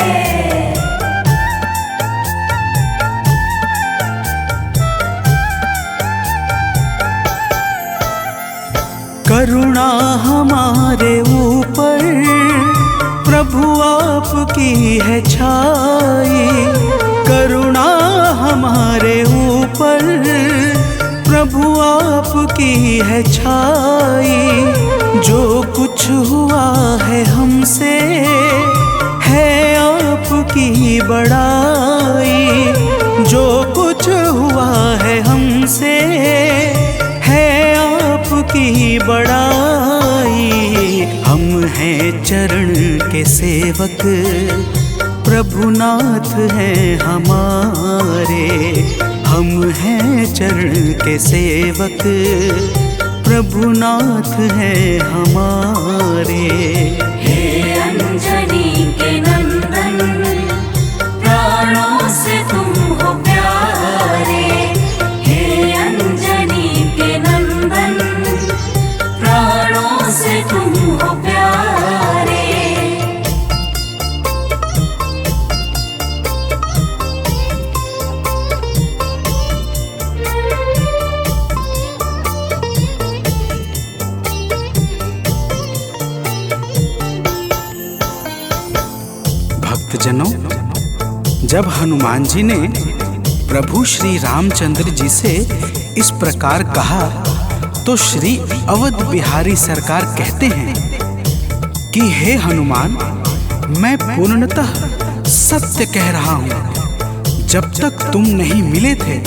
करुणा हमारे ऊपर प्रभु आपकी है छाई। करुणा हमारे ऊपर प्रभु आपकी है छाई। जो कुछ हुआ है हमसे है आपकी बड़ाई। जो कुछ हुआ है हमसे है आपकी बड़ाई। हम हैं चरण के सेवक, प्रभुनाथ हैं हमारे। हम हैं चरण के सेवक, प्रभुनाथ हैं हमारे। हे अंजनी के नंदन, प्राणों से तुम हो प्यारे। हे अंजनी के नंदन, प्राणों से तुम हो प्यारे। भक्तजनों, जब हनुमान जी ने प्रभु श्री रामचंद्र जी से इस प्रकार कहा तो श्री अवध बिहारी सरकार कहते हैं कि हे हनुमान, मैं पूर्णतः सत्य कह रहा हूँ। जब तक तुम नहीं मिले थे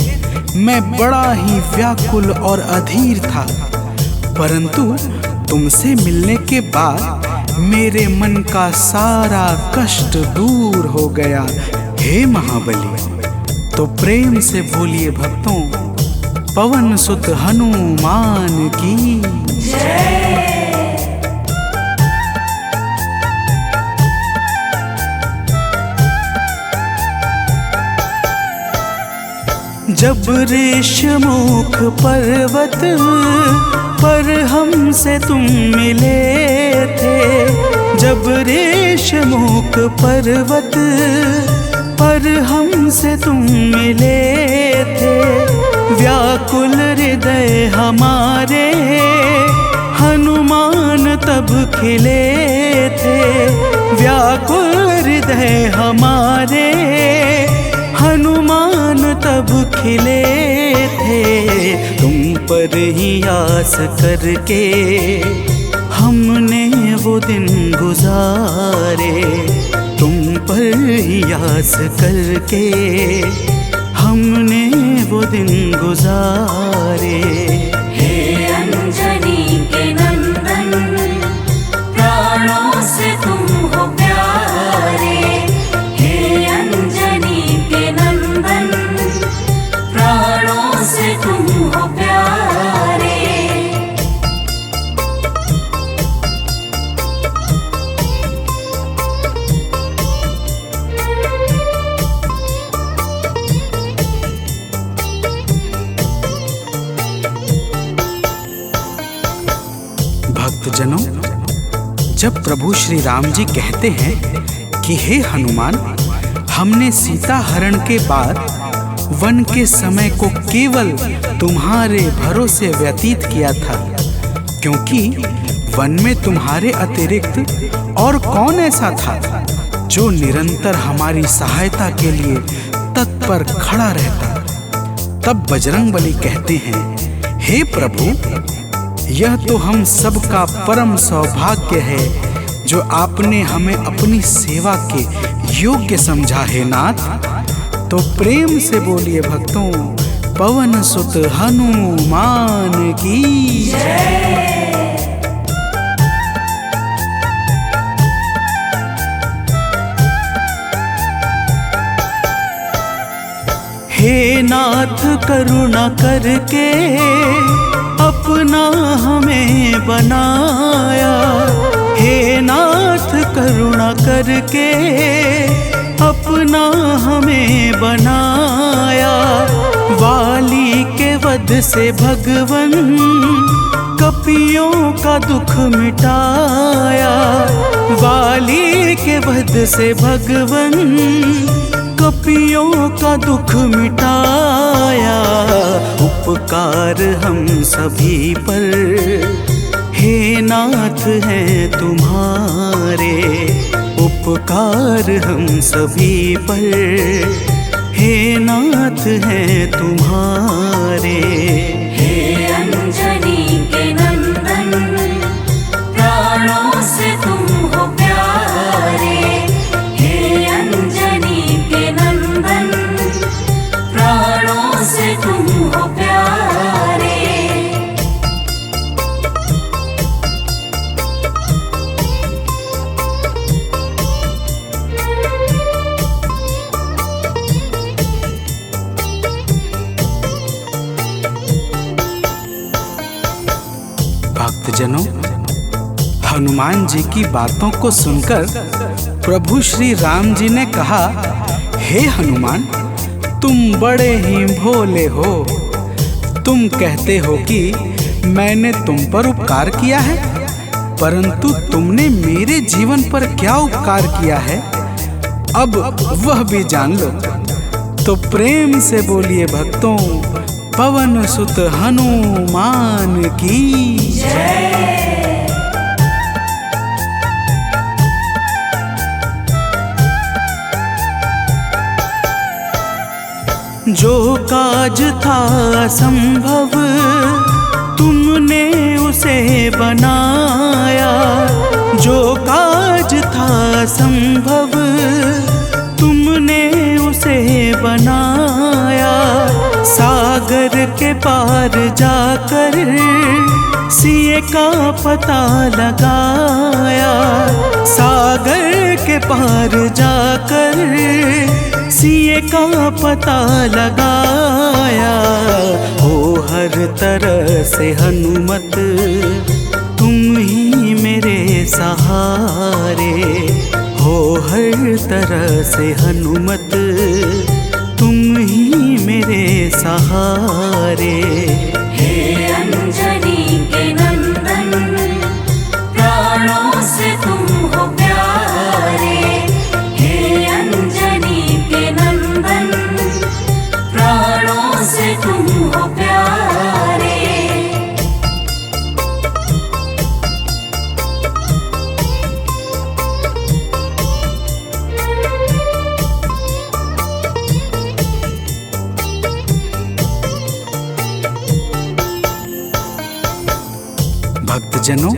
मैं बड़ा ही व्याकुल और अधीर था, परंतु तुमसे मिलने के बाद मेरे मन का सारा कष्ट दूर हो गया। हे महाबली, तो प्रेम से बोलिए भक्तों, पवन सुत हनुमान की जय। जब ऋषमुख पर्वत पर हमसे तुम मिले थे। जब ऋषमुख पर्वत पर हमसे तुम मिले थे। व्याकुल हृदय हमारे हनुमान तब खिले थे। व्याकुल हृदय हमारे हनुमान तब खिले थे। तुम पर ही आस करके हमने वो दिन गुजारे। तुम पर ही आस करके हमने वो दिन गुजारे। हे अंजनी के नंदन, प्राणों से तुम हो प्यारे। हे अंजनी के नंदन, प्राणों से तुम हो प्यारे। भक्तजनों, जब प्रभु श्री राम जी कहते हैं कि हे हनुमान, हमने सीता हरण के बाद वन के समय को केवल तुम्हारे भरोसे व्यतीत किया था, क्योंकि वन में तुम्हारे अतिरिक्त और कौन ऐसा था जो निरंतर हमारी सहायता के लिए तत्पर खड़ा रहता। तब बजरंगबली कहते हैं, हे प्रभु, यह तो हम सबका परम सौभाग्य है जो आपने हमें अपनी सेवा के योग्य समझा है नाथ। तो प्रेम से बोलिए भक्तों, पवन सुत हनुमान की जय। नाथ करुणा करके अपना हमें बनाया। हे नाथ करुणा करके अपना हमें बनाया। वाली के वध से भगवन कपियों का दुख मिटाया। वाली के वध से भगवन कपियों का दुख मिटाया। उपकार हम सभी पर हे नाथ हैं तुम्हारे। उपकार हम सभी पर हे नाथ हैं तुम्हारे। हे अंजनी के नंदन, प्राणों से तुम हो प्यारे। हे अंजनी के नंदन, प्राणों से तुम हो प्यारे। भक्तजनों, हनुमान जी की बातों को सुनकर प्रभु श्री राम जी ने कहा, हे हनुमान, तुम बड़े ही भोले हो। तुम कहते हो कि मैंने तुम पर उपकार किया है, परंतु तुमने मेरे जीवन पर क्या उपकार किया है, अब वह भी जान लो। तो प्रेम से बोलिए भक्तों, पवन सुत हनुमान की जय। जो काज था असंभव तुमने उसे बनाया। जो काज था असंभव तुमने उसे बनाया। सागर के पार जाकर सिए का पता लगाया। सागर के पार जाकर सिए का पता लगाया। हो हर तरह से हनुमत तुम ही मेरे सहारे। हो हर तरह से हनुमत तुम ही मेरे सहारे। हे अंजनी के नंदन, प्राणों से तुम हो प्यारे। हे अंजनी के नंदन, प्राणों से तुम हो प्यारे। भक्तजनों,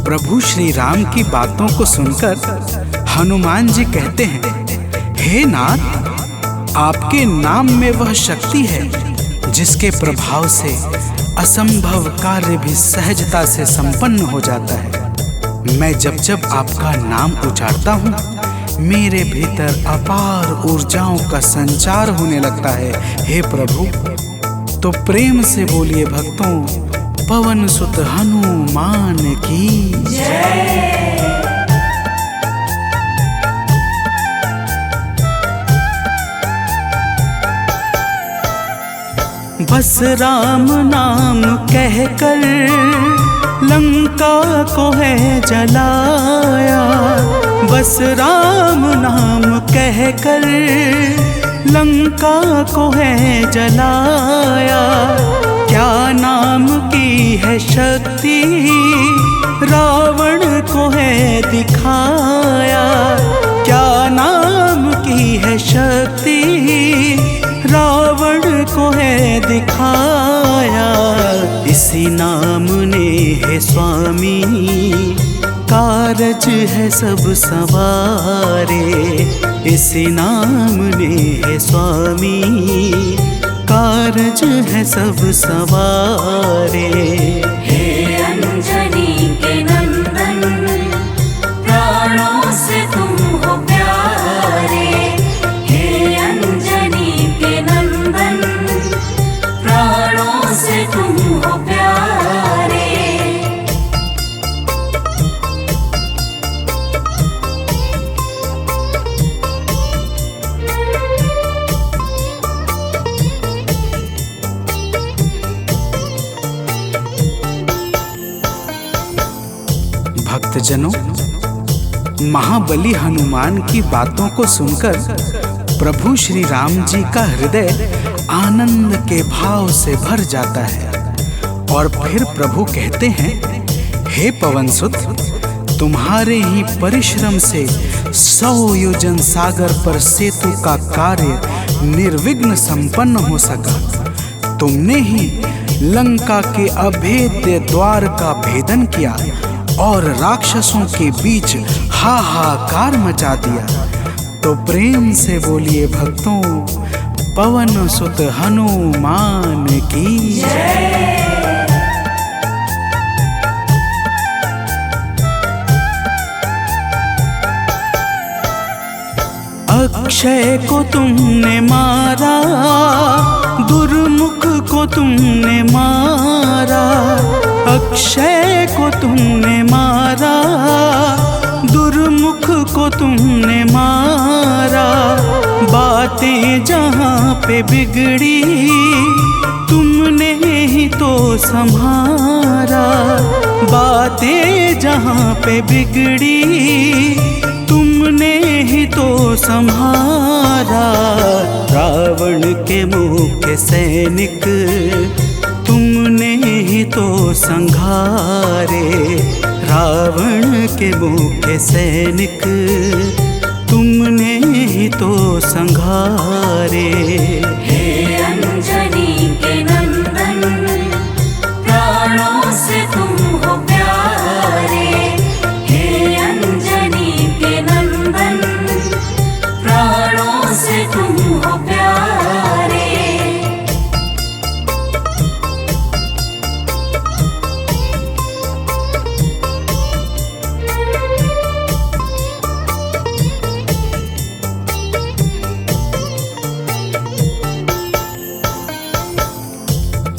प्रभु श्री राम की बातों को सुनकर हनुमान जी कहते हैं, हे नाथ, आपके नाम में वह शक्ति है जिसके प्रभाव से असंभव कार्य भी सहजता से संपन्न हो जाता है। मैं जब जब आपका नाम उचारता हूँ, मेरे भीतर अपार ऊर्जाओं का संचार होने लगता है। हे प्रभु, तो प्रेम से बोलिए भक्तों, पवन सुत हनुमान की जय। बस राम नाम कहकर लंका को है जलाया। बस राम नाम कहकर लंका को है जलाया। क्या नाम की है शक्ति रावण को है दिखाया। क्या नाम की है शक्ति रावण को है दिखाया। इसी नाम ने है स्वामी कारज है सब सवारे। इसी नाम ने है स्वामी कारज है सब सवारे। हे अंजनी के नंदन, प्राणों से तुम हो प्यारे। हे अंजनी के नंदन, भक्तजनों, महाबली हनुमान की बातों को सुनकर प्रभु श्री राम जी का हृदय आनंद के भाव से भर जाता है और फिर प्रभु कहते हैं, हे पवनसुत, तुम्हारे ही परिश्रम से 100 योजन सागर पर सेतु का कार्य निर्विघ्न संपन्न हो सका। तुमने ही लंका के अभेद्य द्वार का भेदन किया और राक्षसों के बीच हाहाकार मचा दिया। तो प्रेम से बोलिए भक्तों, पवन सुत हनुमान की जय। अक्षय को तुमने मारा, दुर्मुख को तुमने मारा। अक्षय को तुमने मारा, दुर्मुख को तुमने मारा। बातें जहाँ पे बिगड़ी, तुमने ही तो संहारा। बातें जहाँ पे बिगड़ी, तुमने ही तो संहारा। रावण के मुख्य सैनिक तुमने ही तो संघारे। रावण के मुख्य सैनिक तुमने ही तो संघारे। हे अंजनी के नंदन, प्राणों से तुम हो प्यारे। हे अंजनी के नंदन, प्राणों से तुम हो प्यारे।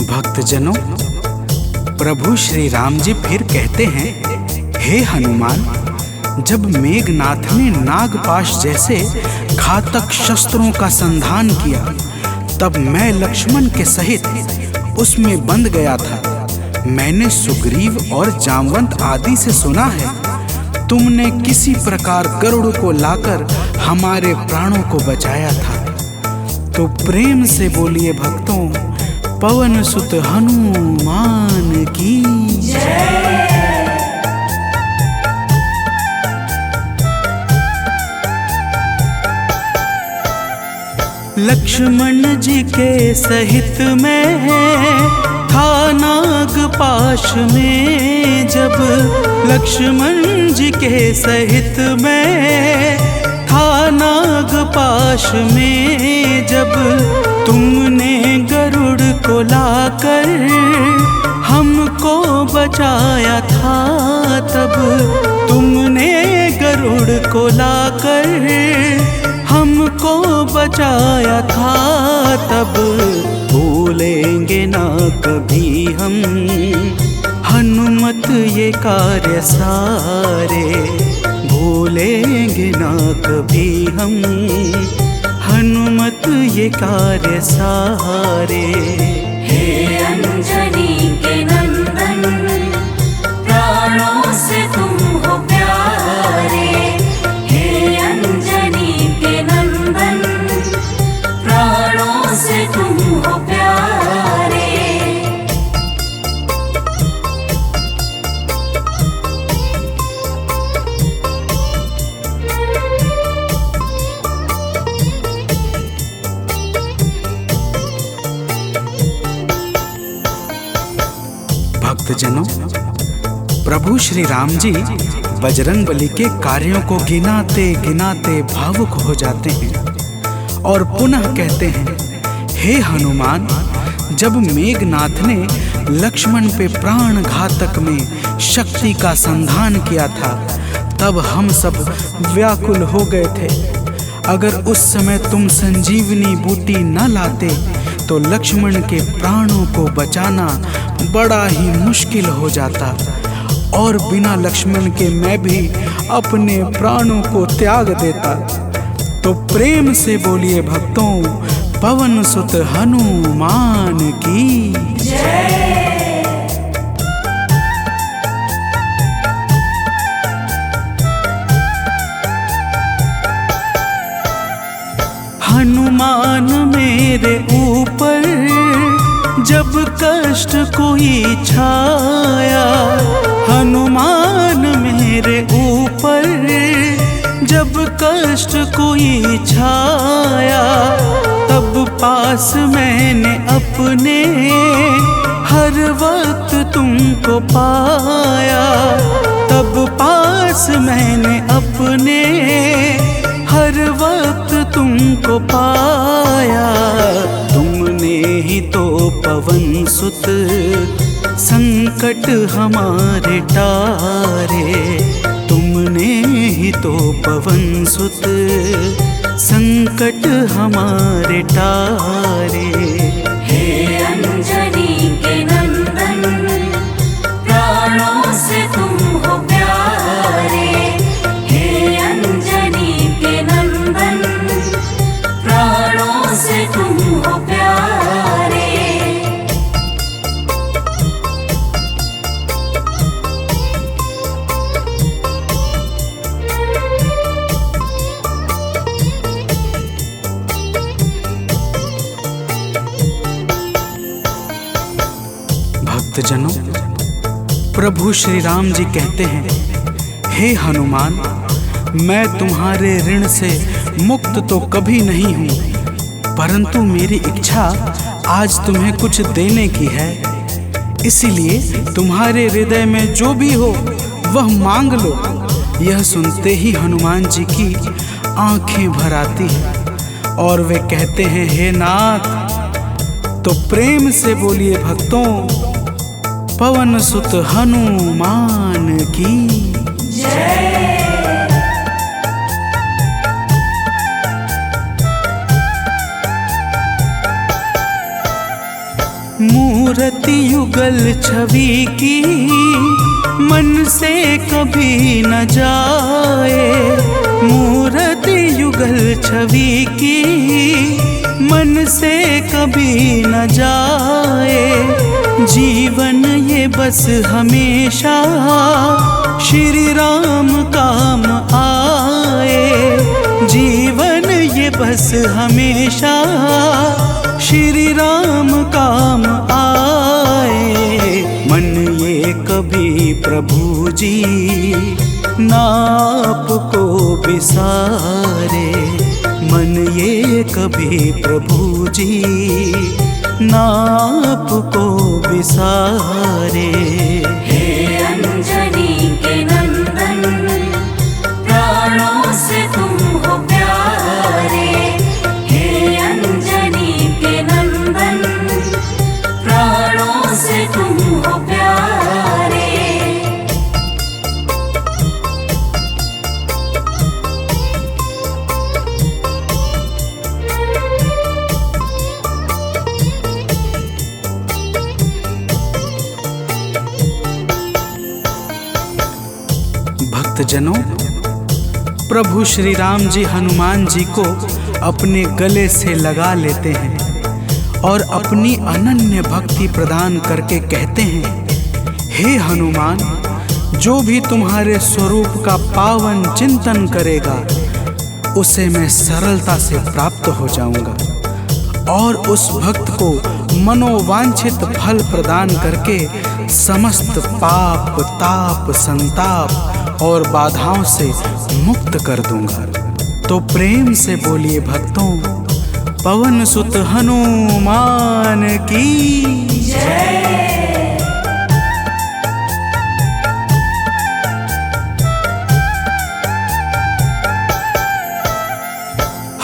भक्तजनों, प्रभु श्री राम जी फिर कहते हैं, हे हनुमान, जब मेघनाथ ने नागपाश जैसे घातक शस्त्रों का संधान किया, तब मैं लक्ष्मण के सहित उसमें बंध गया था। मैंने सुग्रीव और जामवंत आदि से सुना है, तुमने किसी प्रकार गरुड़ को लाकर हमारे प्राणों को बचाया था। तो प्रेम से बोलिए भक्तों, पवन सुत हनुमान की जय। लक्ष्मण जी के सहित में था नागपाश में जब। लक्ष्मण जी के सहित में था नागपाश में जब। तुमने गरुड़ को लाकर हमको बचाया था तब। तुमने गरुड़ को लाकर हमको बचाया था तब। भूलेंगे ना कभी हम हनुमत ये कार्य सारे। भूलेंगे ना कभी हम हनुमत ये कार्य सारे। हे अंजनी के नंदन, प्राणों से तुम हो प्यारे। हे अंजनी के नंदन, प्राणों से तुम हो प्यारे। भक्तजनों, प्रभु श्री राम जी बजरंगबली के कार्यों को गिनाते गिनाते भावुक हो जाते हैं और पुनः कहते हैं, हे हनुमान, जब मेघनाथ ने लक्ष्मण पे प्राण घातक में शक्ति का संधान किया था, तब हम सब व्याकुल हो गए थे। अगर उस समय तुम संजीवनी बूटी न लाते तो लक्ष्मण के प्राणों को बचाना बड़ा ही मुश्किल हो जाता और बिना लक्ष्मण के मैं भी अपने प्राणों को त्याग देता। तो प्रेम से बोलिए भक्तों, पवन सुत हनुमान की जय। हनुमान मेरे ऊपर जब कष्ट कोई छाया, हनुमान मेरे ऊपर जब कष्ट कोई छाया, तब पास मैंने अपने हर वक्त तुमको पाया, तब पास मैंने अपने हर वक्त तुमको पाया। तुमने ही तो पवन सुत संकट हमारे टारे, तुमने ही तो पवन सुत संकट हमारे टारे। हे अंजनी के नंदन, प्राणों से तुम हो प्यारे। हे अंजनी के नंदन, प्राणों से तुम हो प्यारे। भक्तजनों, प्रभु श्री राम जी कहते हैं, हे हनुमान, मैं तुम्हारे ऋण से मुक्त तो कभी नहीं हूँ, परंतु मेरी इच्छा आज तुम्हें कुछ देने की है। इसीलिए तुम्हारे हृदय में जो भी हो वह मांग लो। यह सुनते ही हनुमान जी की आंखें भर आती हैं और वे कहते हैं, हे नाथ। तो प्रेम से बोलिए भक्तों, पवन सुत हनुमान की जय। मूर्ति युगल छवि की मन से कभी न जाए, मूर्ति युगल छवि की मन से कभी न जाए। जीवन ये बस हमेशा श्री राम काम आए, जीवन ये बस हमेशा श्री राम काम आए। मन ये कभी प्रभु जी नाप को बिसारे, मन ये कभी प्रभु जी नाप को बिसारे। हे अंजनी के नंदन, प्राणों से तुम हो प्यारे। हे अंजनी के नंदन, प्राणों से तुम हो प्यारे। भक्तजनों, प्रभु श्री राम जी हनुमान जी को अपने गले से लगा लेते हैं और अपनी अनन्य भक्ति प्रदान करके कहते हैं, हे हनुमान, जो भी तुम्हारे स्वरूप का पावन चिंतन करेगा उसे मैं सरलता से प्राप्त हो जाऊंगा और उस भक्त को मनोवांछित फल प्रदान करके समस्त पाप, ताप, संताप और बाधाओं से मुक्त कर दूंगा। तो प्रेम से बोलिए भक्तों, पवन सुत हनुमान की जय।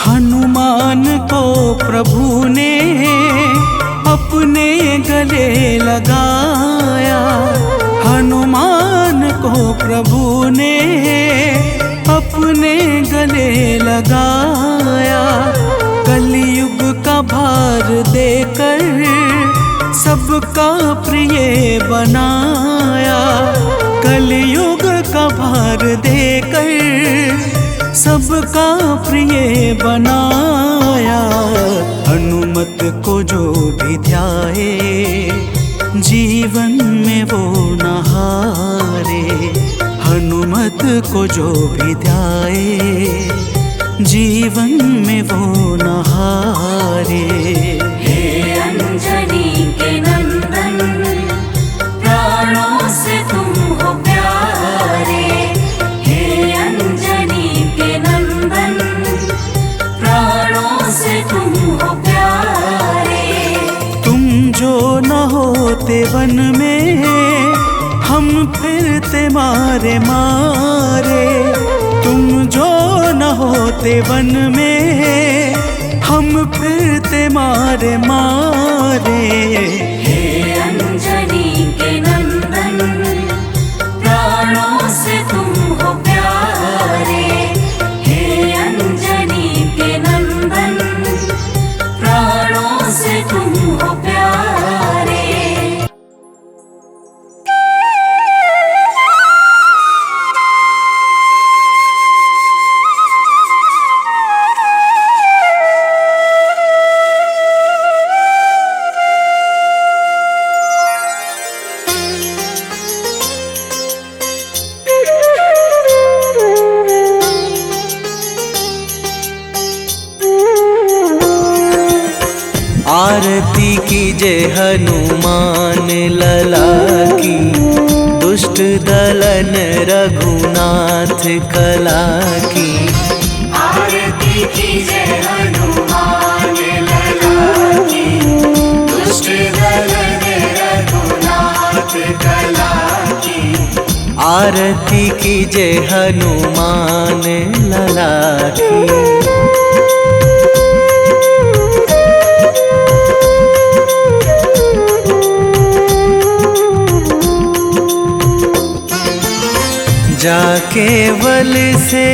हनुमान को प्रभु ने अपने गले लगाया, हनुमान को प्रभु ने अपने गले लगाया। कलयुग का भार देकर सबका प्रिय बनाया, कलयुग का भार देकर सबका प्रिय बनाया। हनुमत को जो भी ध्याए जीवन में वो न हारे, हनुमत को जो भी ध्याए जीवन में वो न हारे। हे अंजनी के नंदन, प्राणों से तुम हो प्यारे। हे अंजनी के नंदन, प्राणों से तुम हो प्यारे। तुम जो न होते वन में, हम फिरते मारे मारे। तुम जो न होते वन में, हम फिरते मारे मारे। हे अंजनी के नंदन, प्राणों से तुम हो प्यारे। हे अंजनी के नंदन, प्राणों से तुम हो प्यारे। आरती कीजय हनुमान लला की, दुष्ट दलन रघुनाथ कला की। आरती कीजय हनुमान लला की, दुष्ट दलन रघुनाथ कला की। आरती कीजय हनुमान लला की। जाके बल से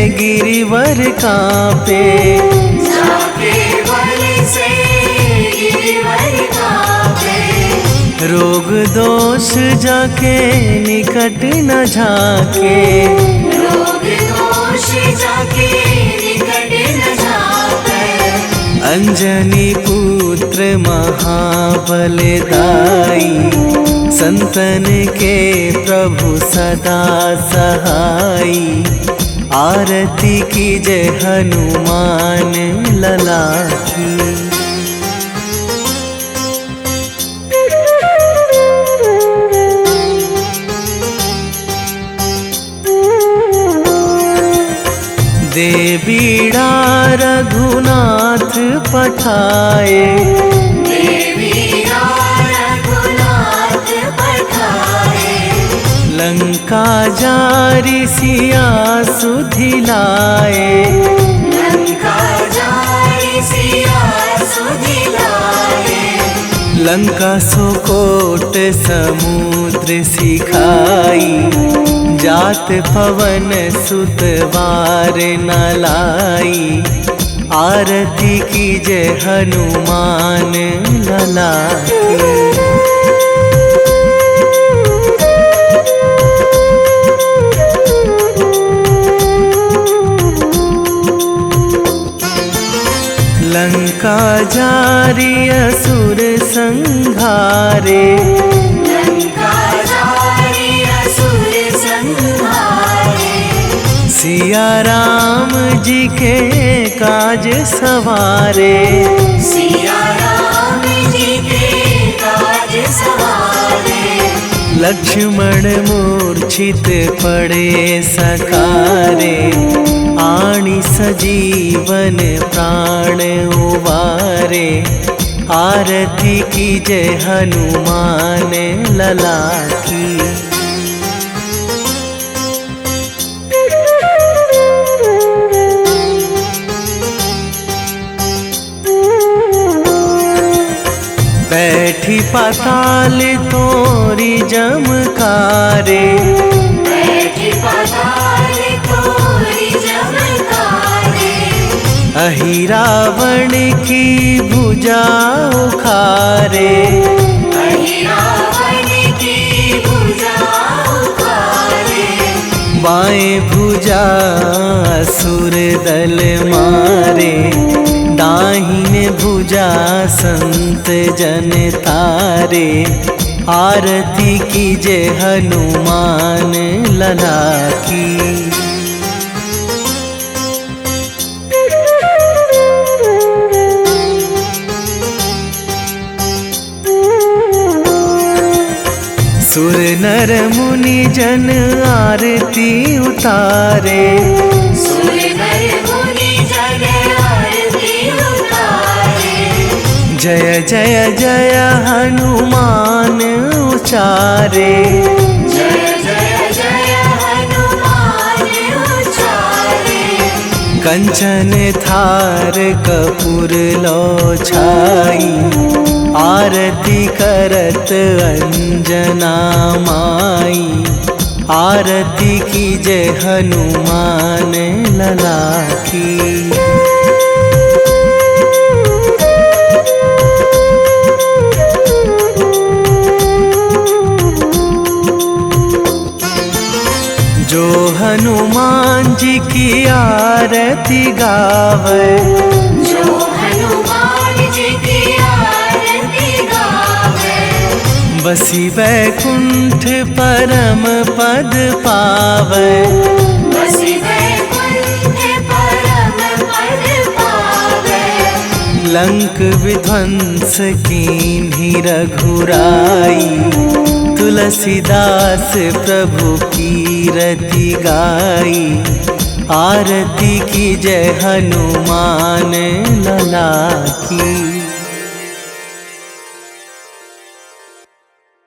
गिरिवर कांपे, जाके बल से गिरिवर कांपे। रोग दोष जाके निकट न झाके। रोग दोष जाके निकट न झाके। अंजनी पुत्र महाबलदाई, संतन के प्रभु सदा सहाई। आरती कीजय हनुमान लला की। देवीड़ा रघुनाथ पठाए, देवीड़ा रघुनाथ पठाए। लंका जारी सिया सुधिलाए। लंका जारी सिया सुधिलाए। लंका सोकोट समुद्र सिखाई, जात पवन सुत वार न लाई। आरती कीजय हनुमान लला की। लंका जारी असुर संहारे। लंका जारी असुर संहारे। सिया राम जी के काज सवारे। सिया राम जी के काज सवारे। लक्ष्मण मूर्छित पड़े सकारे, आणी सजीवन प्राण उबारे। आरती कीजय हनुमान लला की। बैठी पाताल तोरी जमकारे। बैठी पाताल तोरी जमकारे। अहि रावण की भुजा उखारे। अहि रावण की भुजा उखारे। बाएं भुजा असुर दल मारे, दाहिने भुजा संत जन तारे। आरती कीजय हनुमान लला की। नर मुनि जन आरती उतारे। सुर नर मुनि जन आरती उतारे। जय जय जय हनुमान उचारे। जय जय जय हनुमान उचारे। कंचन थार कपूर लो छाई, आरती करत अंजना माई। आरती की जय हनुमान लला की। जो हनुमान जी की आरती गावे। जो हनुमान जी की आरती गावे। बसी वैकुंठ परम पद पावे। बसी वैकुंठ परम पद पावे। लंक विध्वंस कीन्ही रघुराई। तुलसीदास प्रभु कीरति गाई। आरती की जय हनुमान लला की।